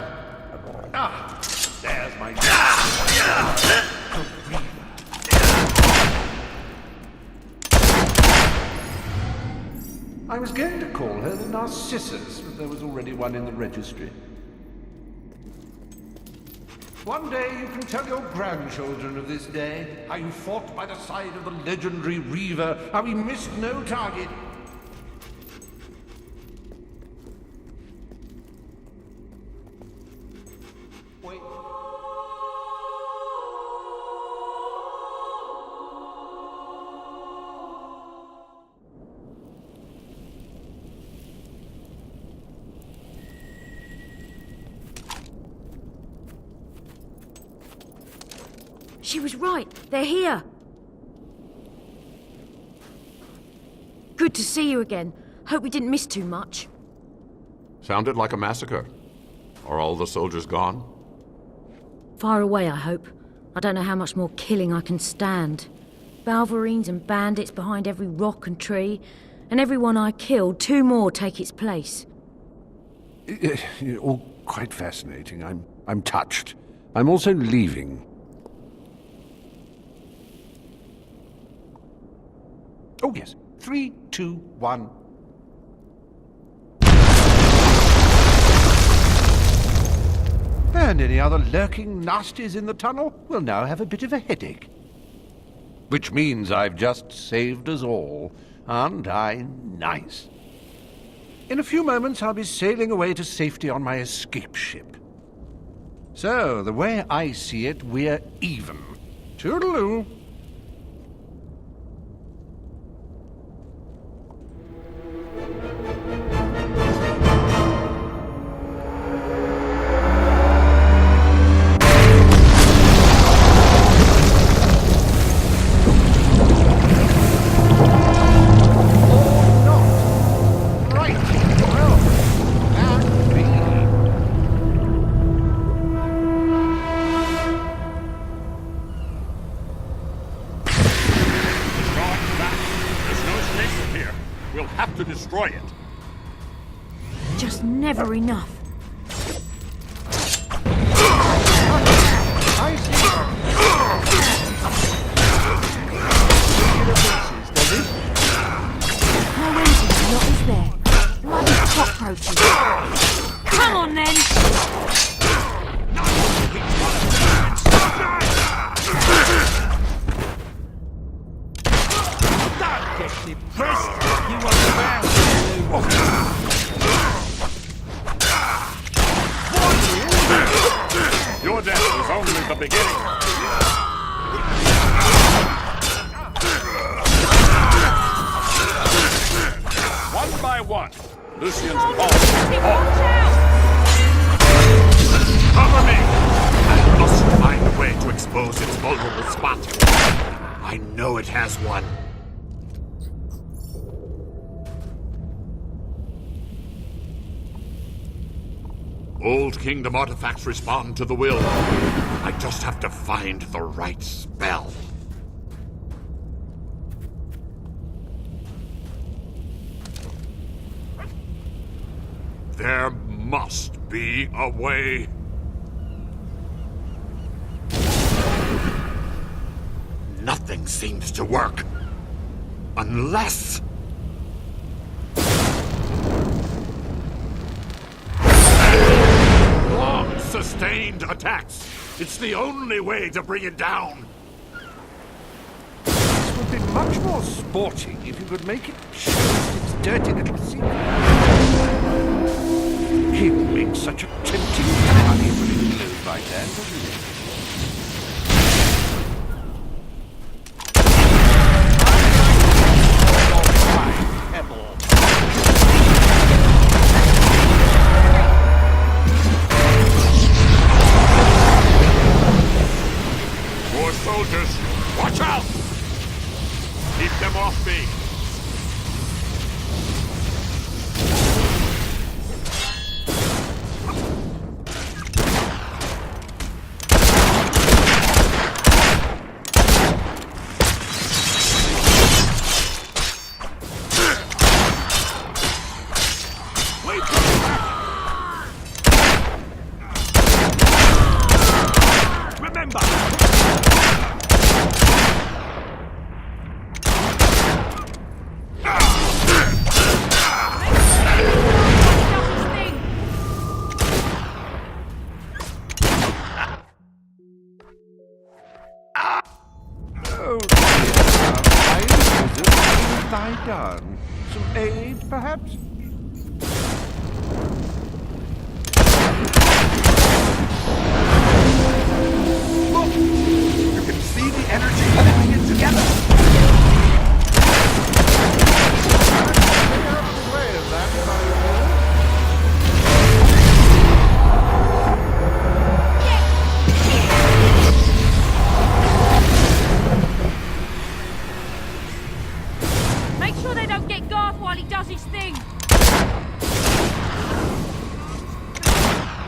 Ah, there's my... I was going to call her the Narcissus, but there was already one in the registry. One day you can tell your grandchildren of this day, how you fought by the side of the legendary Reaver, how he missed no target. Wait. She was right. They're here. Good to see you again. Hope we didn't miss too much. Sounded like a massacre. Are all the soldiers gone? Far away, I hope. I don't know how much more killing I can stand. Balverines and bandits behind every rock and tree, and everyone I killed, 2 more take its place. All quite fascinating. I'm touched. I'm also leaving. Oh, yes. 3, 2, 1. And any other lurking nasties in the tunnel will now have a bit of a headache. Which means I've just saved us all. Aren't I nice? In a few moments I'll be sailing away to safety on my escape ship. So, the way I see it, we're even. Toodaloo. To destroy it. Just never enough. I see. No reason not is there. Bloody cockroaches. Come on then. That gets me pressed. You want the bounce. Your death was only the beginning. One by one, Lucian's balls fall. Cover me! I must find a way to expose its vulnerable spot. I know it has one. Old Kingdom artifacts respond to the will. I just have to find the right spell. There must be a way. Nothing seems to work. Unless... long, sustained attacks. It's the only way to bring it down. This would be much more sporting if you could make it show us its dirty little secret. He makes such a tempting target when he glows like that, doesn't he? More soldiers, watch out! Keep them off me. Oh dear, what have I done? Some aid, perhaps? Look! You can see the energy holding it together! Make sure they don't get Garth while he does his thing.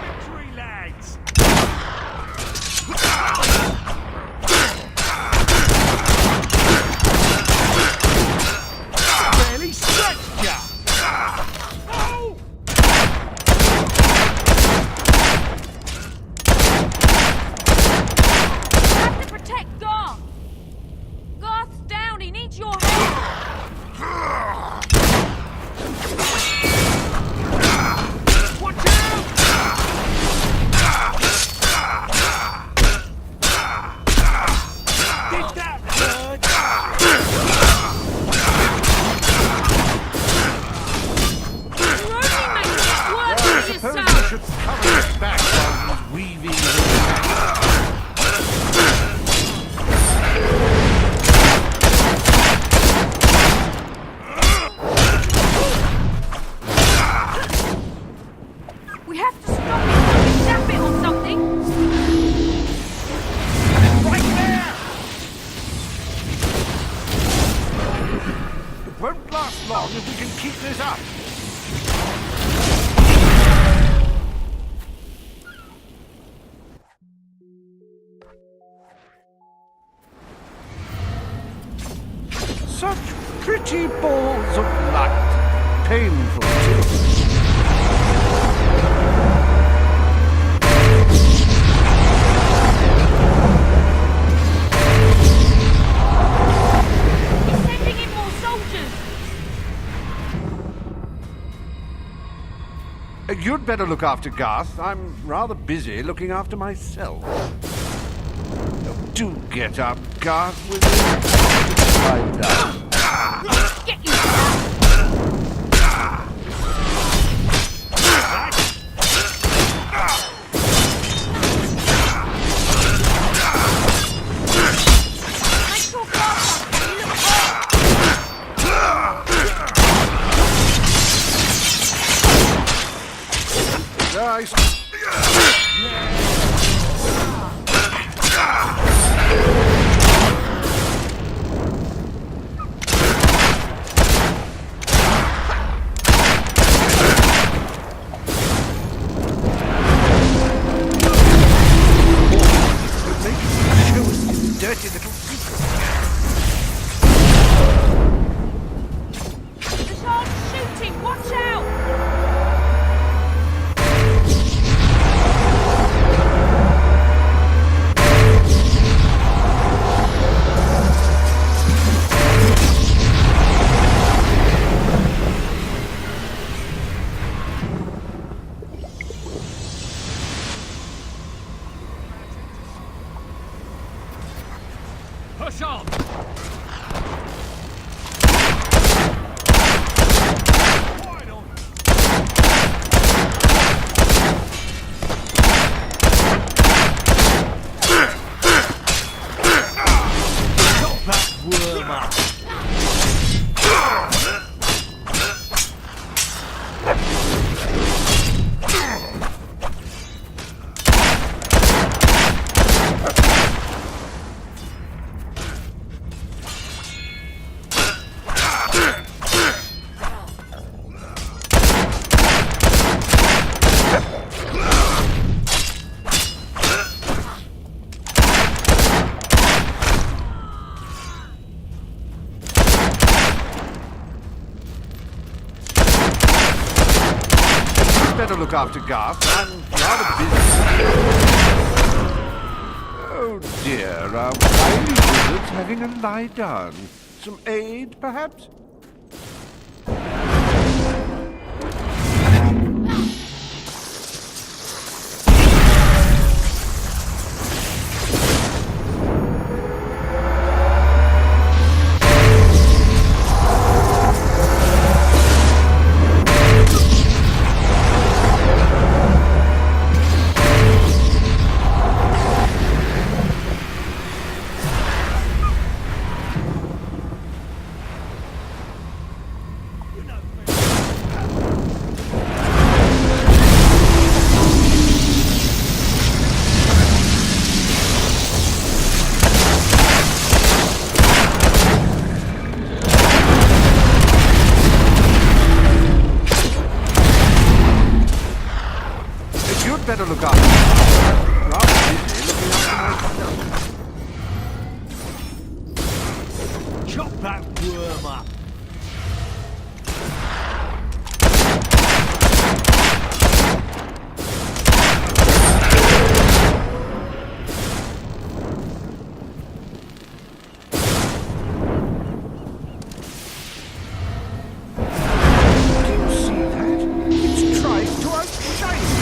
Victory, lads! Barely stretched ya! Oh! You have to protect Garth. Garth's down. He needs your help. Watch out! Did that hurt? You're only making it worse for I suppose yourself. we should cover his back while he's weaving his We have to stop it. Zap it or something. Right there! It won't last long if we can keep this up. Such pretty balls of light. Painful too. He's sending in more soldiers. You'd better look after Garth. I'm rather busy looking after myself. Oh, do get up, Garth, with you. Lie down. Get you. Make sure Garth Nice. Dirty little secret. The shark's shooting. Watch out. better look after Garth. I'm rather busy. Oh dear, our wily wizard's having a lie down. Some aid, perhaps? Better look up. Rather busy looking after my stuff. Chop that worm up. Do you see that? It's trying to outshine me.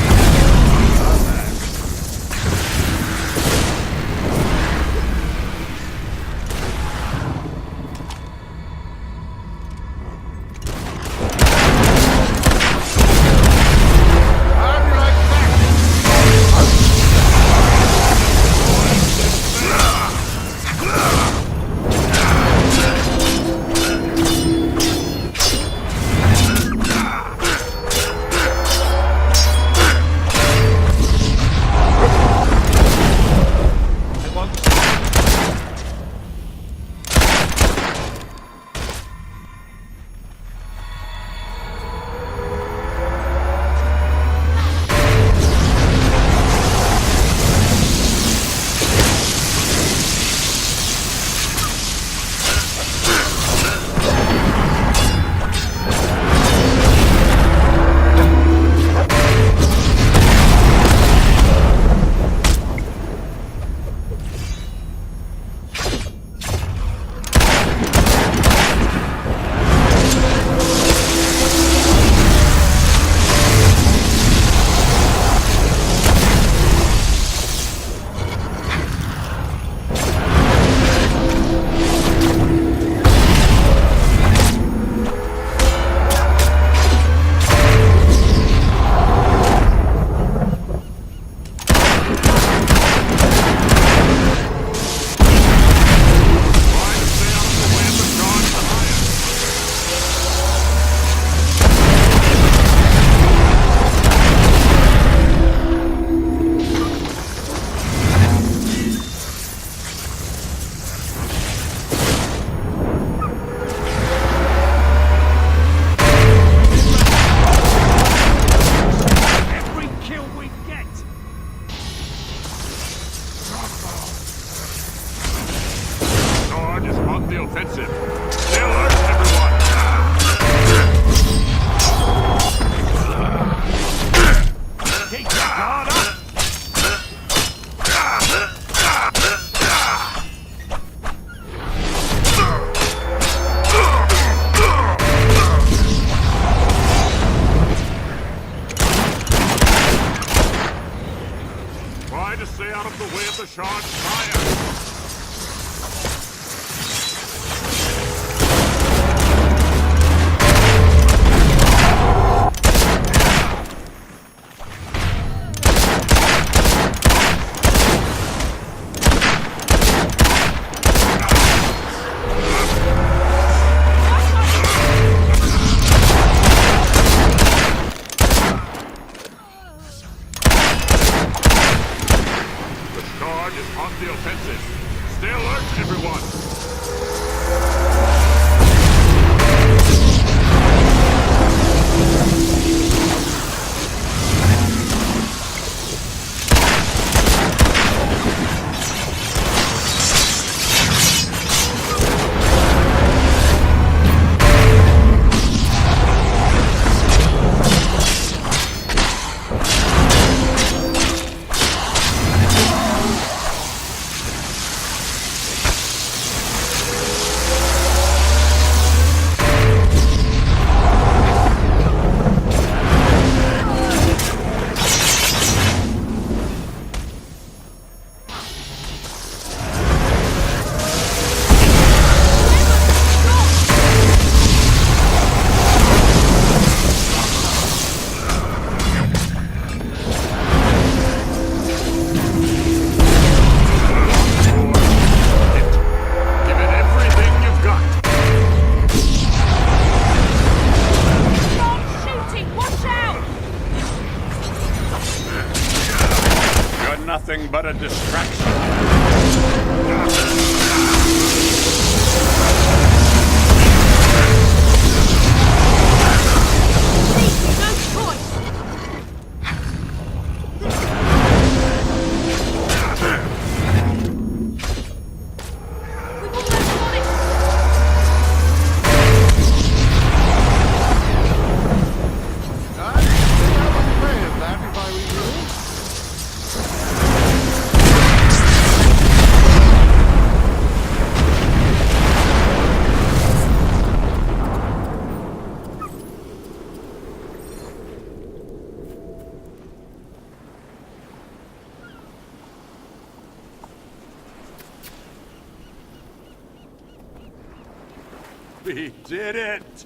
We did it!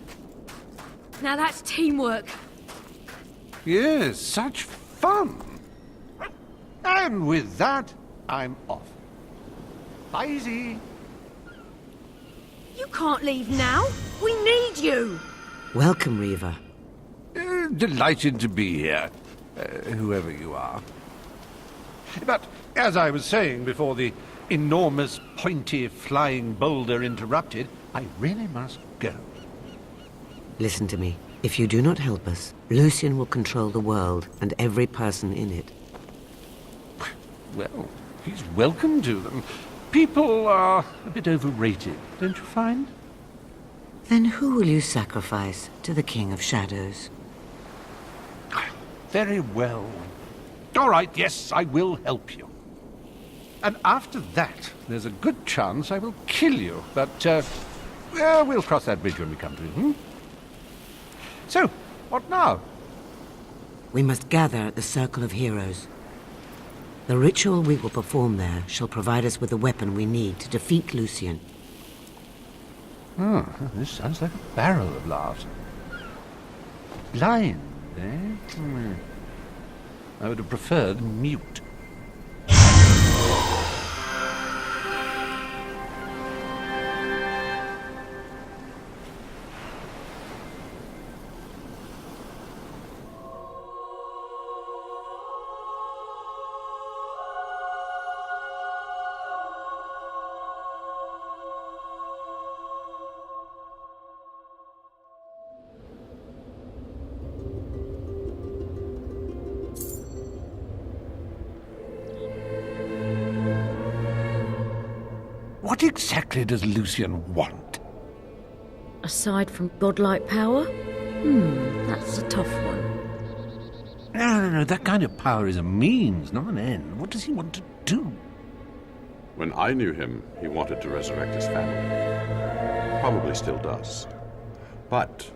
Now that's teamwork. Yes, such fun. And with that, I'm off. Bye, Z. You can't leave now. We need you. Welcome, Reaver. Delighted to be here, whoever you are. But, as I was saying before the enormous, pointy, flying boulder interrupted, I really must go. Listen to me. If you do not help us, Lucian will control the world and every person in it. Well, he's welcome to them. People are a bit overrated, don't you find? Then who will you sacrifice to the King of Shadows? Very well. All right, yes, I will help you. And after that, there's a good chance I will kill you. But, well, we'll cross that bridge when we come to it, hmm? So, what now? We must gather at the Circle of Heroes. The ritual we will perform there shall provide us with the weapon we need to defeat Lucian. Oh, this sounds like a barrel of laughs. Blind, eh? I would have preferred mute. What exactly does Lucian want? Aside from godlike power? That's a tough one. No, that kind of power is a means, not an end. What does he want to do? When I knew him, he wanted to resurrect his family. Probably still does. But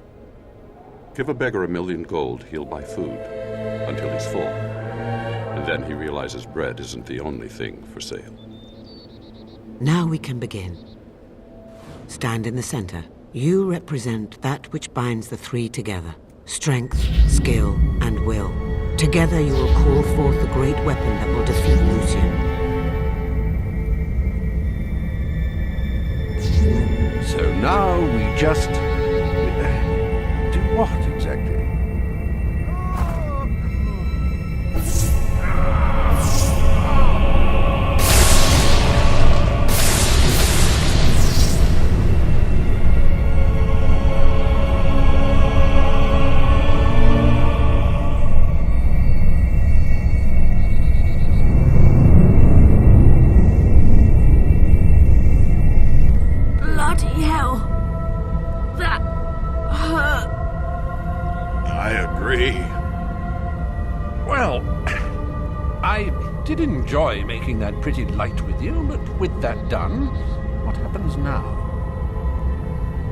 give a beggar 1,000,000 gold, he'll buy food until he's full. And then he realizes bread isn't the only thing for sale. Now we can begin. Stand in the center. You represent that which binds the three together. Strength, skill, and will. Together you will call forth the great weapon that will defeat Lucian. So now we just... do what exactly? Enjoy making that pretty light with you, but with that done, what happens now?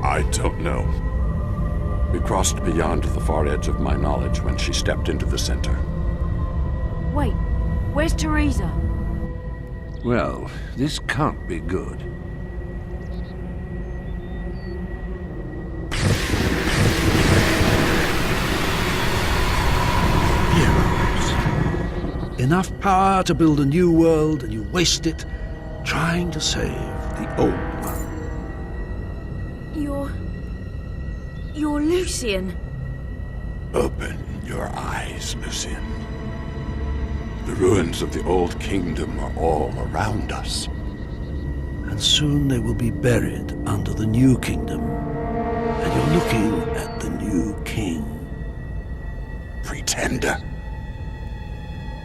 I don't know. We crossed beyond the far edge of my knowledge when she stepped into the center. Wait, where's Teresa? Well, this can't be good. Enough power to build a new world, and you waste it trying to save the old one. You're Lucian. Open your eyes, Lucian. The ruins of the old kingdom are all around us. And soon they will be buried under the new kingdom. And you're looking at the new king. Pretender.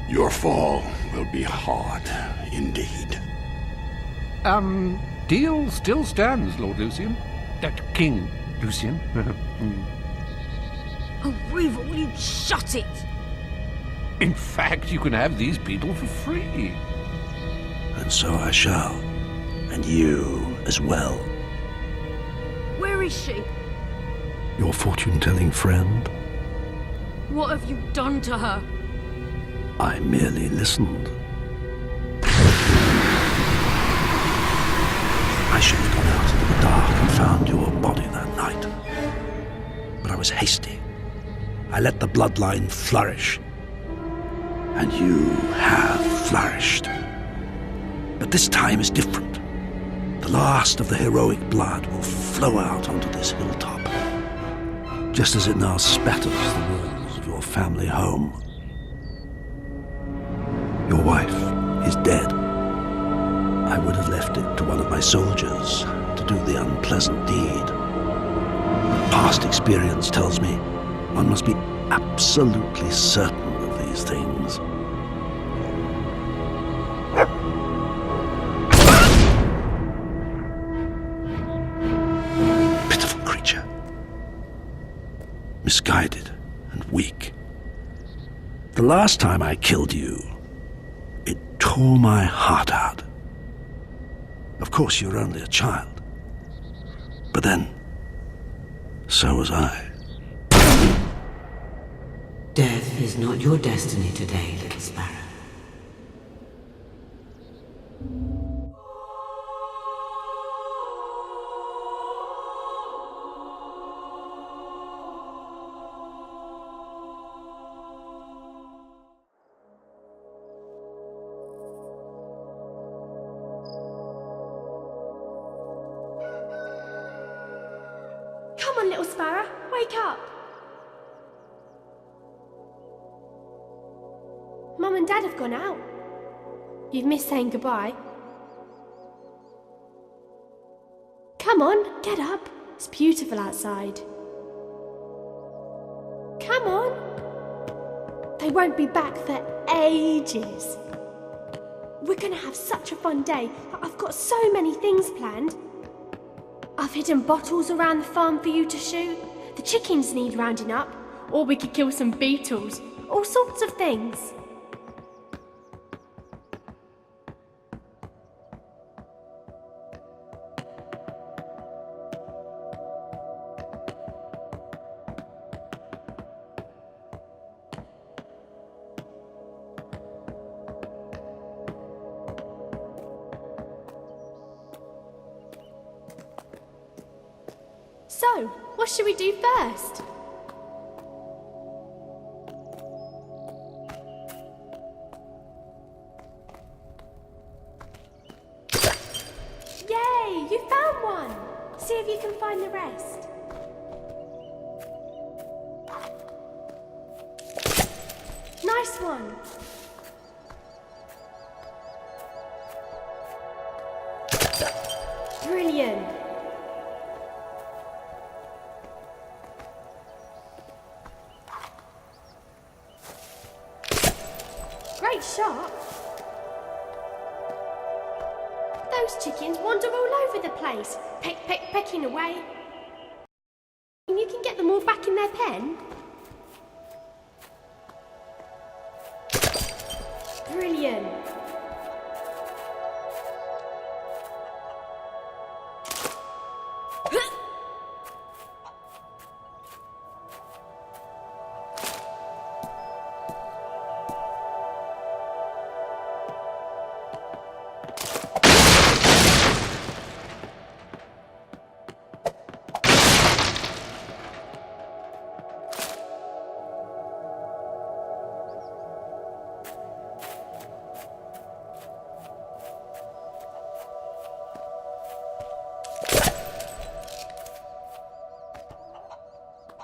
Your fall will be hard, indeed. Deal still stands, Lord Lucian. King Lucian. Oh, Riva, will you shut it? In fact, you can have these people for free. And so I shall. And you as well. Where is she? Your fortune-telling friend? What have you done to her? I merely listened. I should have gone out. in the dark and found your body that night. But I was hasty. I let the bloodline flourish. And you have flourished. But this time is different. The last of the heroic blood will flow out onto this hilltop, just as it now spatters the walls of your family home. Your wife is dead. I would have left it to one of my soldiers to do the unpleasant deed. But past experience tells me one must be absolutely certain of these things. Pitiful creature. Misguided and weak. The last time I killed you, it tore my heart out. Of course, you were only a child. But then, so was I. Death is not your destiny today, little sparrow. Come on, little sparrow, wake up. Mum and Dad have gone out. You've missed saying goodbye. Come on, get up. It's beautiful outside. Come on. They won't be back for ages. We're gonna have such a fun day. I've got so many things planned. I've hidden bottles around the farm for you to shoot. The chickens need rounding up. Or we could kill some beetles. All sorts of things. So, what should we do first? Yay! You found one! See if you can find the rest. Nice one! Brilliant! Great shot! Those chickens wander all over the place, pecking away. And you can get them all back in their pen? Brilliant!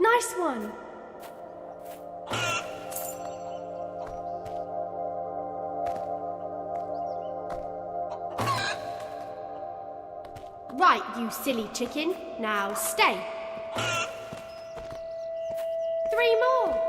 Nice one! Right, you silly chicken. Now stay. 3 more!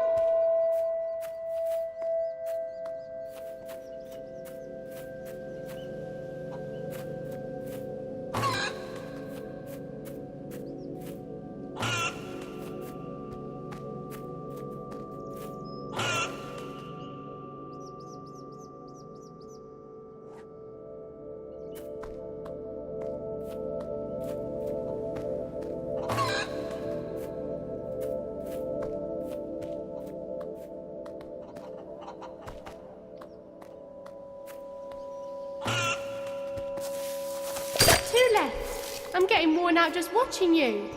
I'm getting worn out just watching you.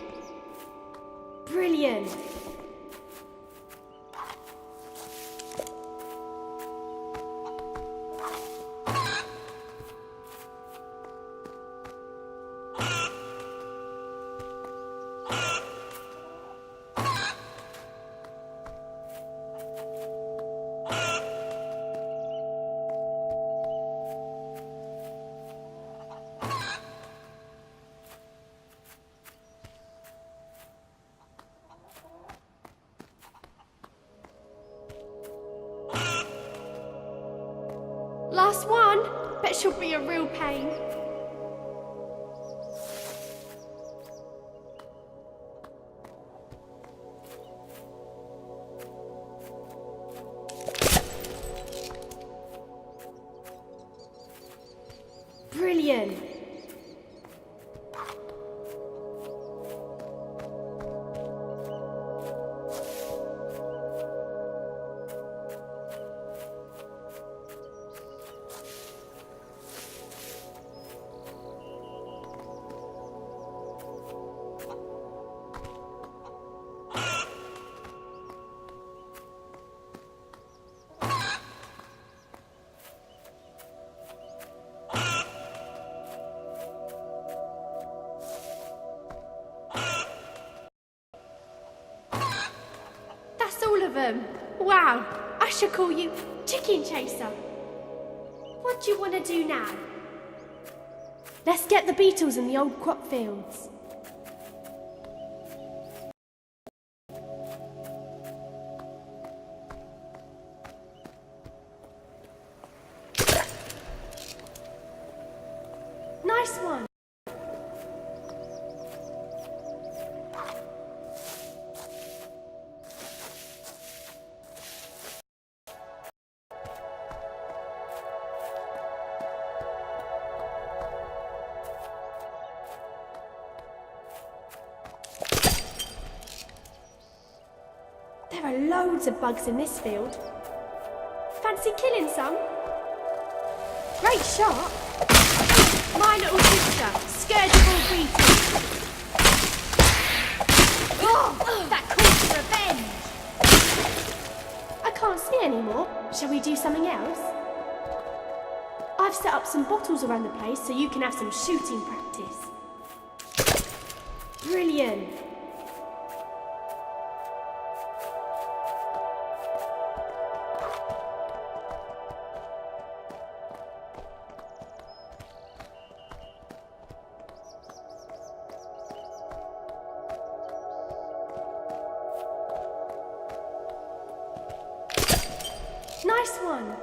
Brilliant. Last one. Bet she'll be a real pain. Brilliant. That's all of them. Wow, I should call you Chicken Chaser. What do you want to do now? Let's get the beetles in the old crop fields. Nice one. There are loads of bugs in this field. Fancy killing some? Great shot! My little sister, scared of all beetles. Oh, that calls for revenge! I can't see anymore. Shall we do something else? I've set up some bottles around the place so you can have some shooting practice. Brilliant! Nice one!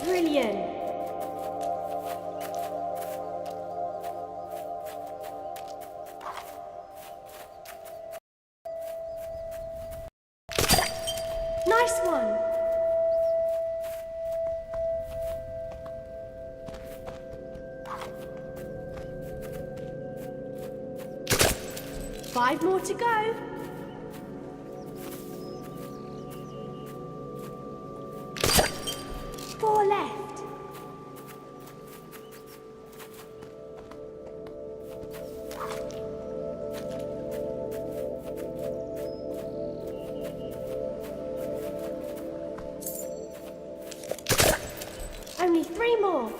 Brilliant! Nice one! Five more to go. Four left. Only three more.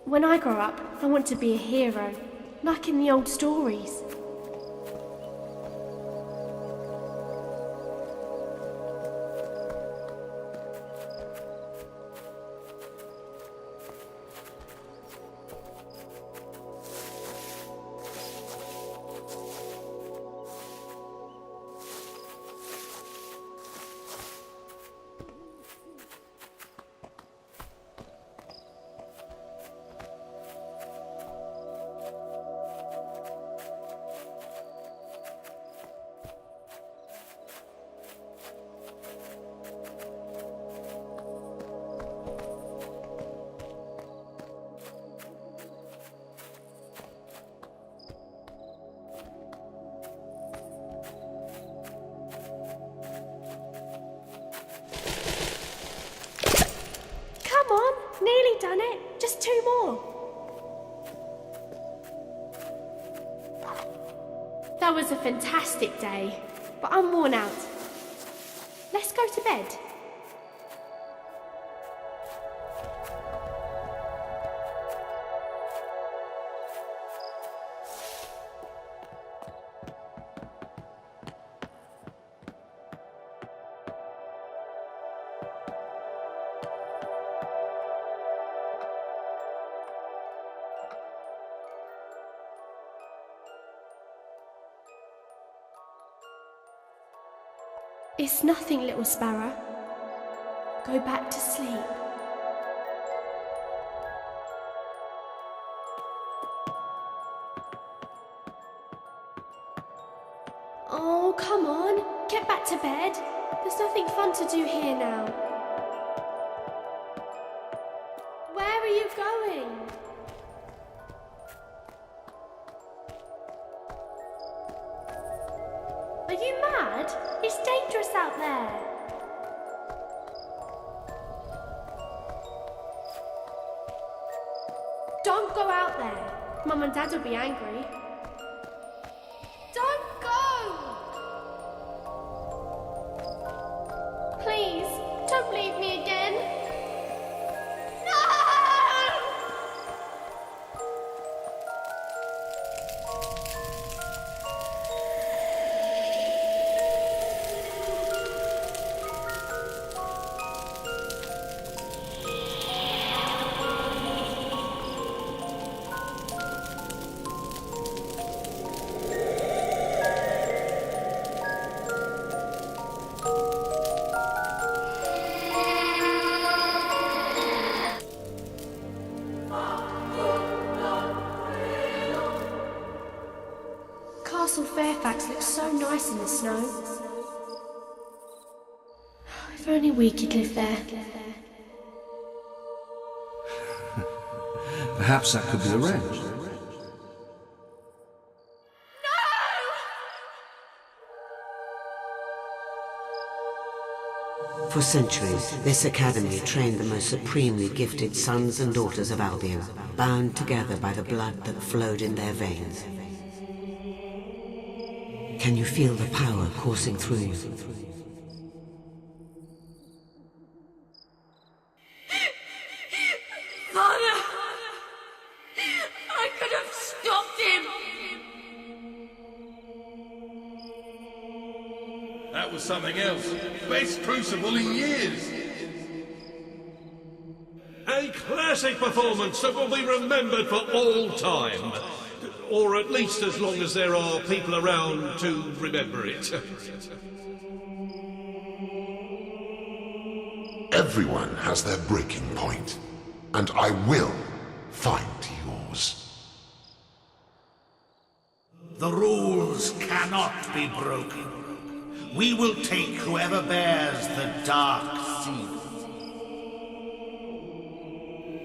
When I grow up, I want to be a hero, like in the old stories. Come on, nearly done it. Just 2 more. That was a fantastic day, but I'm worn out. Let's go to bed. It's nothing, little sparrow. Go back to sleep. Oh, come on. Get back to bed. There's nothing fun to do here now. Where are you going? Are you mad? It's dangerous out there. Don't go out there. Mum and Dad will be angry. Don't go! Please, don't leave me again. No! Castle Fairfax looks so nice in the snow. If only we could live there. Perhaps that could be arranged. For centuries, this academy trained the most supremely gifted sons and daughters of Albion, bound together by the blood that flowed in their veins. Can you feel the power coursing through you? Father! I could have stopped him! That was something else. Best crucible in years. A classic performance that will be remembered for all time. Or at least as long as there are people around to remember it. Everyone has their breaking point, and I will find yours. The rules cannot be broken. We will take whoever bears the dark seal.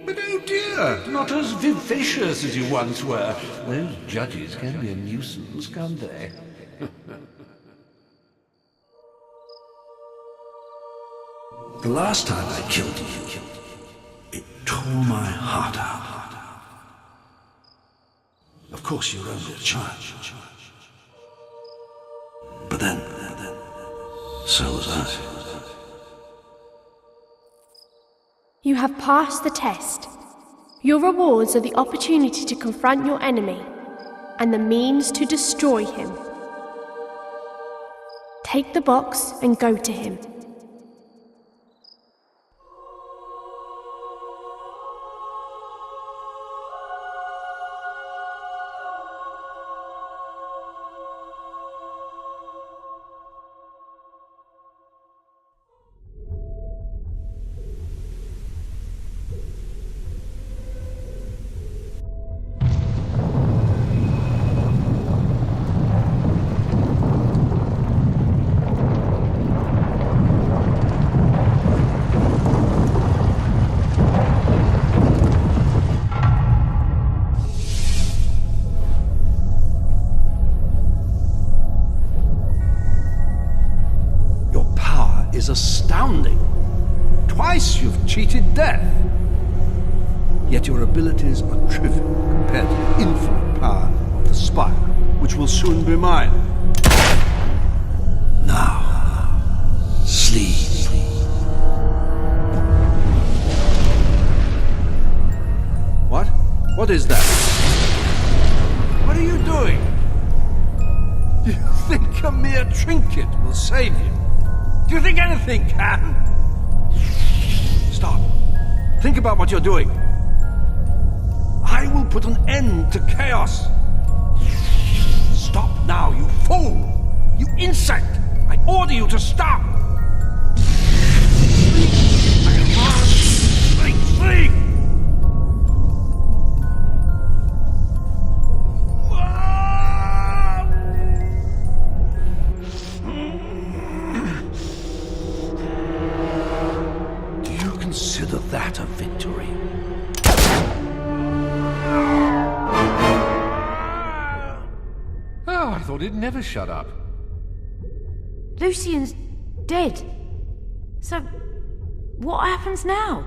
But oh dear, not as vivacious as you once were. Those judges can be a nuisance, can't they? The last time I killed you, it tore my heart out. Of course, you're only a child. But then, so was I. You have passed the test. Your rewards are the opportunity to confront your enemy and the means to destroy him. Take the box and go to him. Is astounding. Twice you've cheated death. Yet your abilities are trivial compared to the infinite power of the spire, which will soon be mine. Now, sleep. What? What is that? What are you doing? Do you think a mere trinket will save you? Do you think anything can? Stop. Think about what you're doing. I will put an end to chaos. Stop now, you fool! You insect! I order you to stop! Sleep! Sleep! Consider that a victory. Oh, I thought he'd never shut up. Lucian's dead. So, what happens now?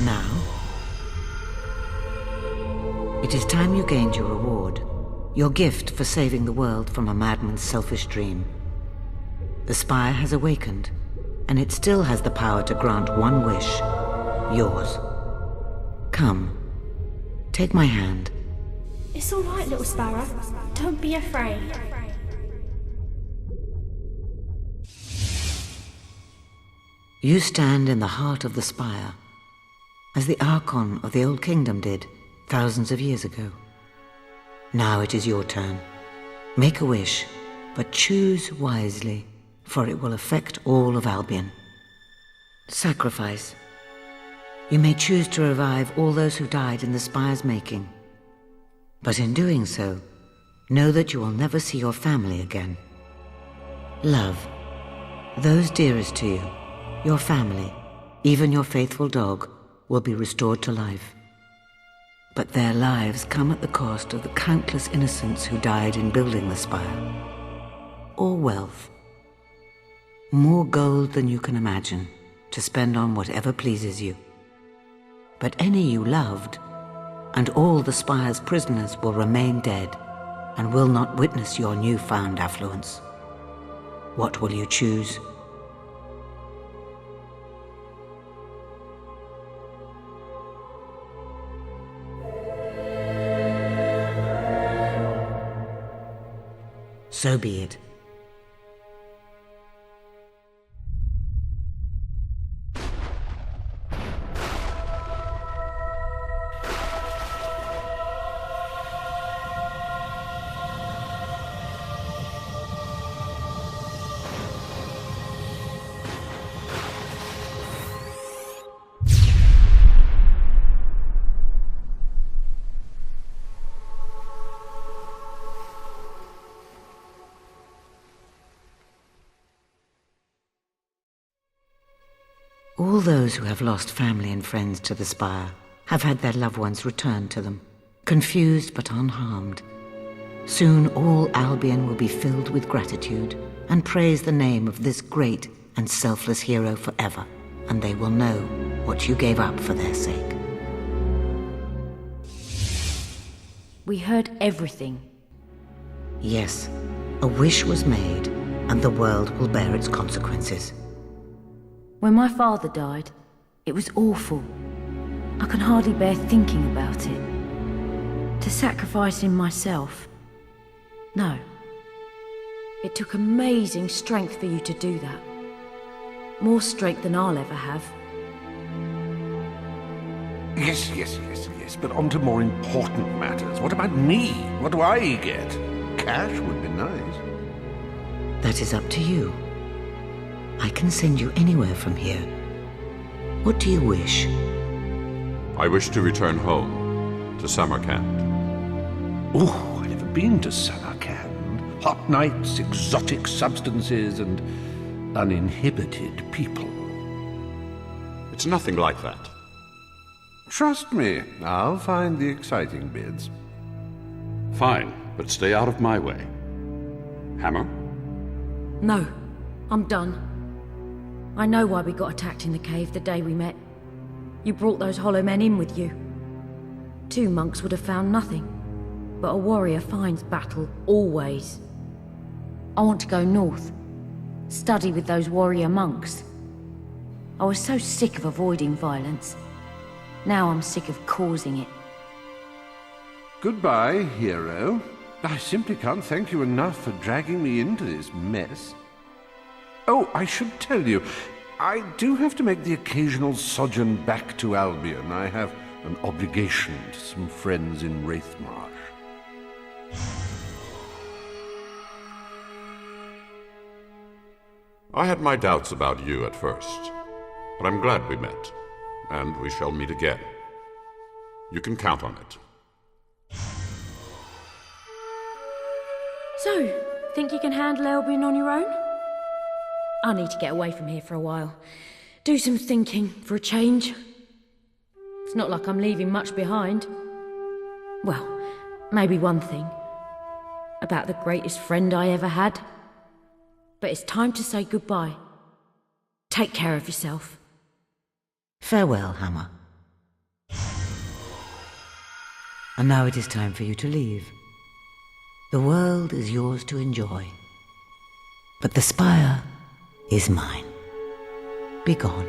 Now? It is time you gained your reward. Your gift for saving the world from a madman's selfish dream. The spire has awakened, and it still has the power to grant one wish. Yours. Come. Take my hand. It's all right, little sparrow. Don't be afraid. You stand in the heart of the spire, as the Archon of the Old Kingdom did thousands of years ago. Now it is your turn. Make a wish, but choose wisely, for it will affect all of Albion. Sacrifice. You may choose to revive all those who died in the spire's making. But in doing so, know that you will never see your family again. Love. Those dearest to you, your family, even your faithful dog, will be restored to life. But their lives come at the cost of the countless innocents who died in building the spire. Or wealth. More gold than you can imagine, to spend on whatever pleases you. But any you loved, and all the spire's prisoners will remain dead, and will not witness your newfound affluence. What will you choose? So be it. All those who have lost family and friends to the spire have had their loved ones returned to them, confused but unharmed. Soon all Albion will be filled with gratitude and praise the name of this great and selfless hero forever, and they will know what you gave up for their sake. We heard everything. Yes, a wish was made, and the world will bear its consequences. When my father died, it was awful. I can hardly bear thinking about it. To sacrificing myself. No. It took amazing strength for you to do that. More strength than I'll ever have. Yes, but on to more important matters. What about me? What do I get? Cash would be nice. That is up to you. I can send you anywhere from here. What do you wish? I wish to return home, to Samarkand. Oh, I've never been to Samarkand. Hot nights, exotic substances, and uninhibited people. It's nothing like that. Trust me, I'll find the exciting bits. Fine, but stay out of my way. Hammer? No, I'm done. I know why we got attacked in the cave the day we met. You brought those hollow men in with you. 2 monks would have found nothing. But a warrior finds battle, always. I want to go north. Study with those warrior monks. I was so sick of avoiding violence. Now I'm sick of causing it. Goodbye, hero. I simply can't thank you enough for dragging me into this mess. Oh, I should tell you, I do have to make the occasional sojourn back to Albion. I have an obligation to some friends in Wraithmarsh. I had my doubts about you at first, but I'm glad we met, and we shall meet again. You can count on it. So, think you can handle Albion on your own? I need to get away from here for a while. Do some thinking for a change. It's not like I'm leaving much behind. Well, maybe one thing. About the greatest friend I ever had. But it's time to say goodbye. Take care of yourself. Farewell, Hammer. And now it is time for you to leave. The world is yours to enjoy. But the spire is mine. Be gone.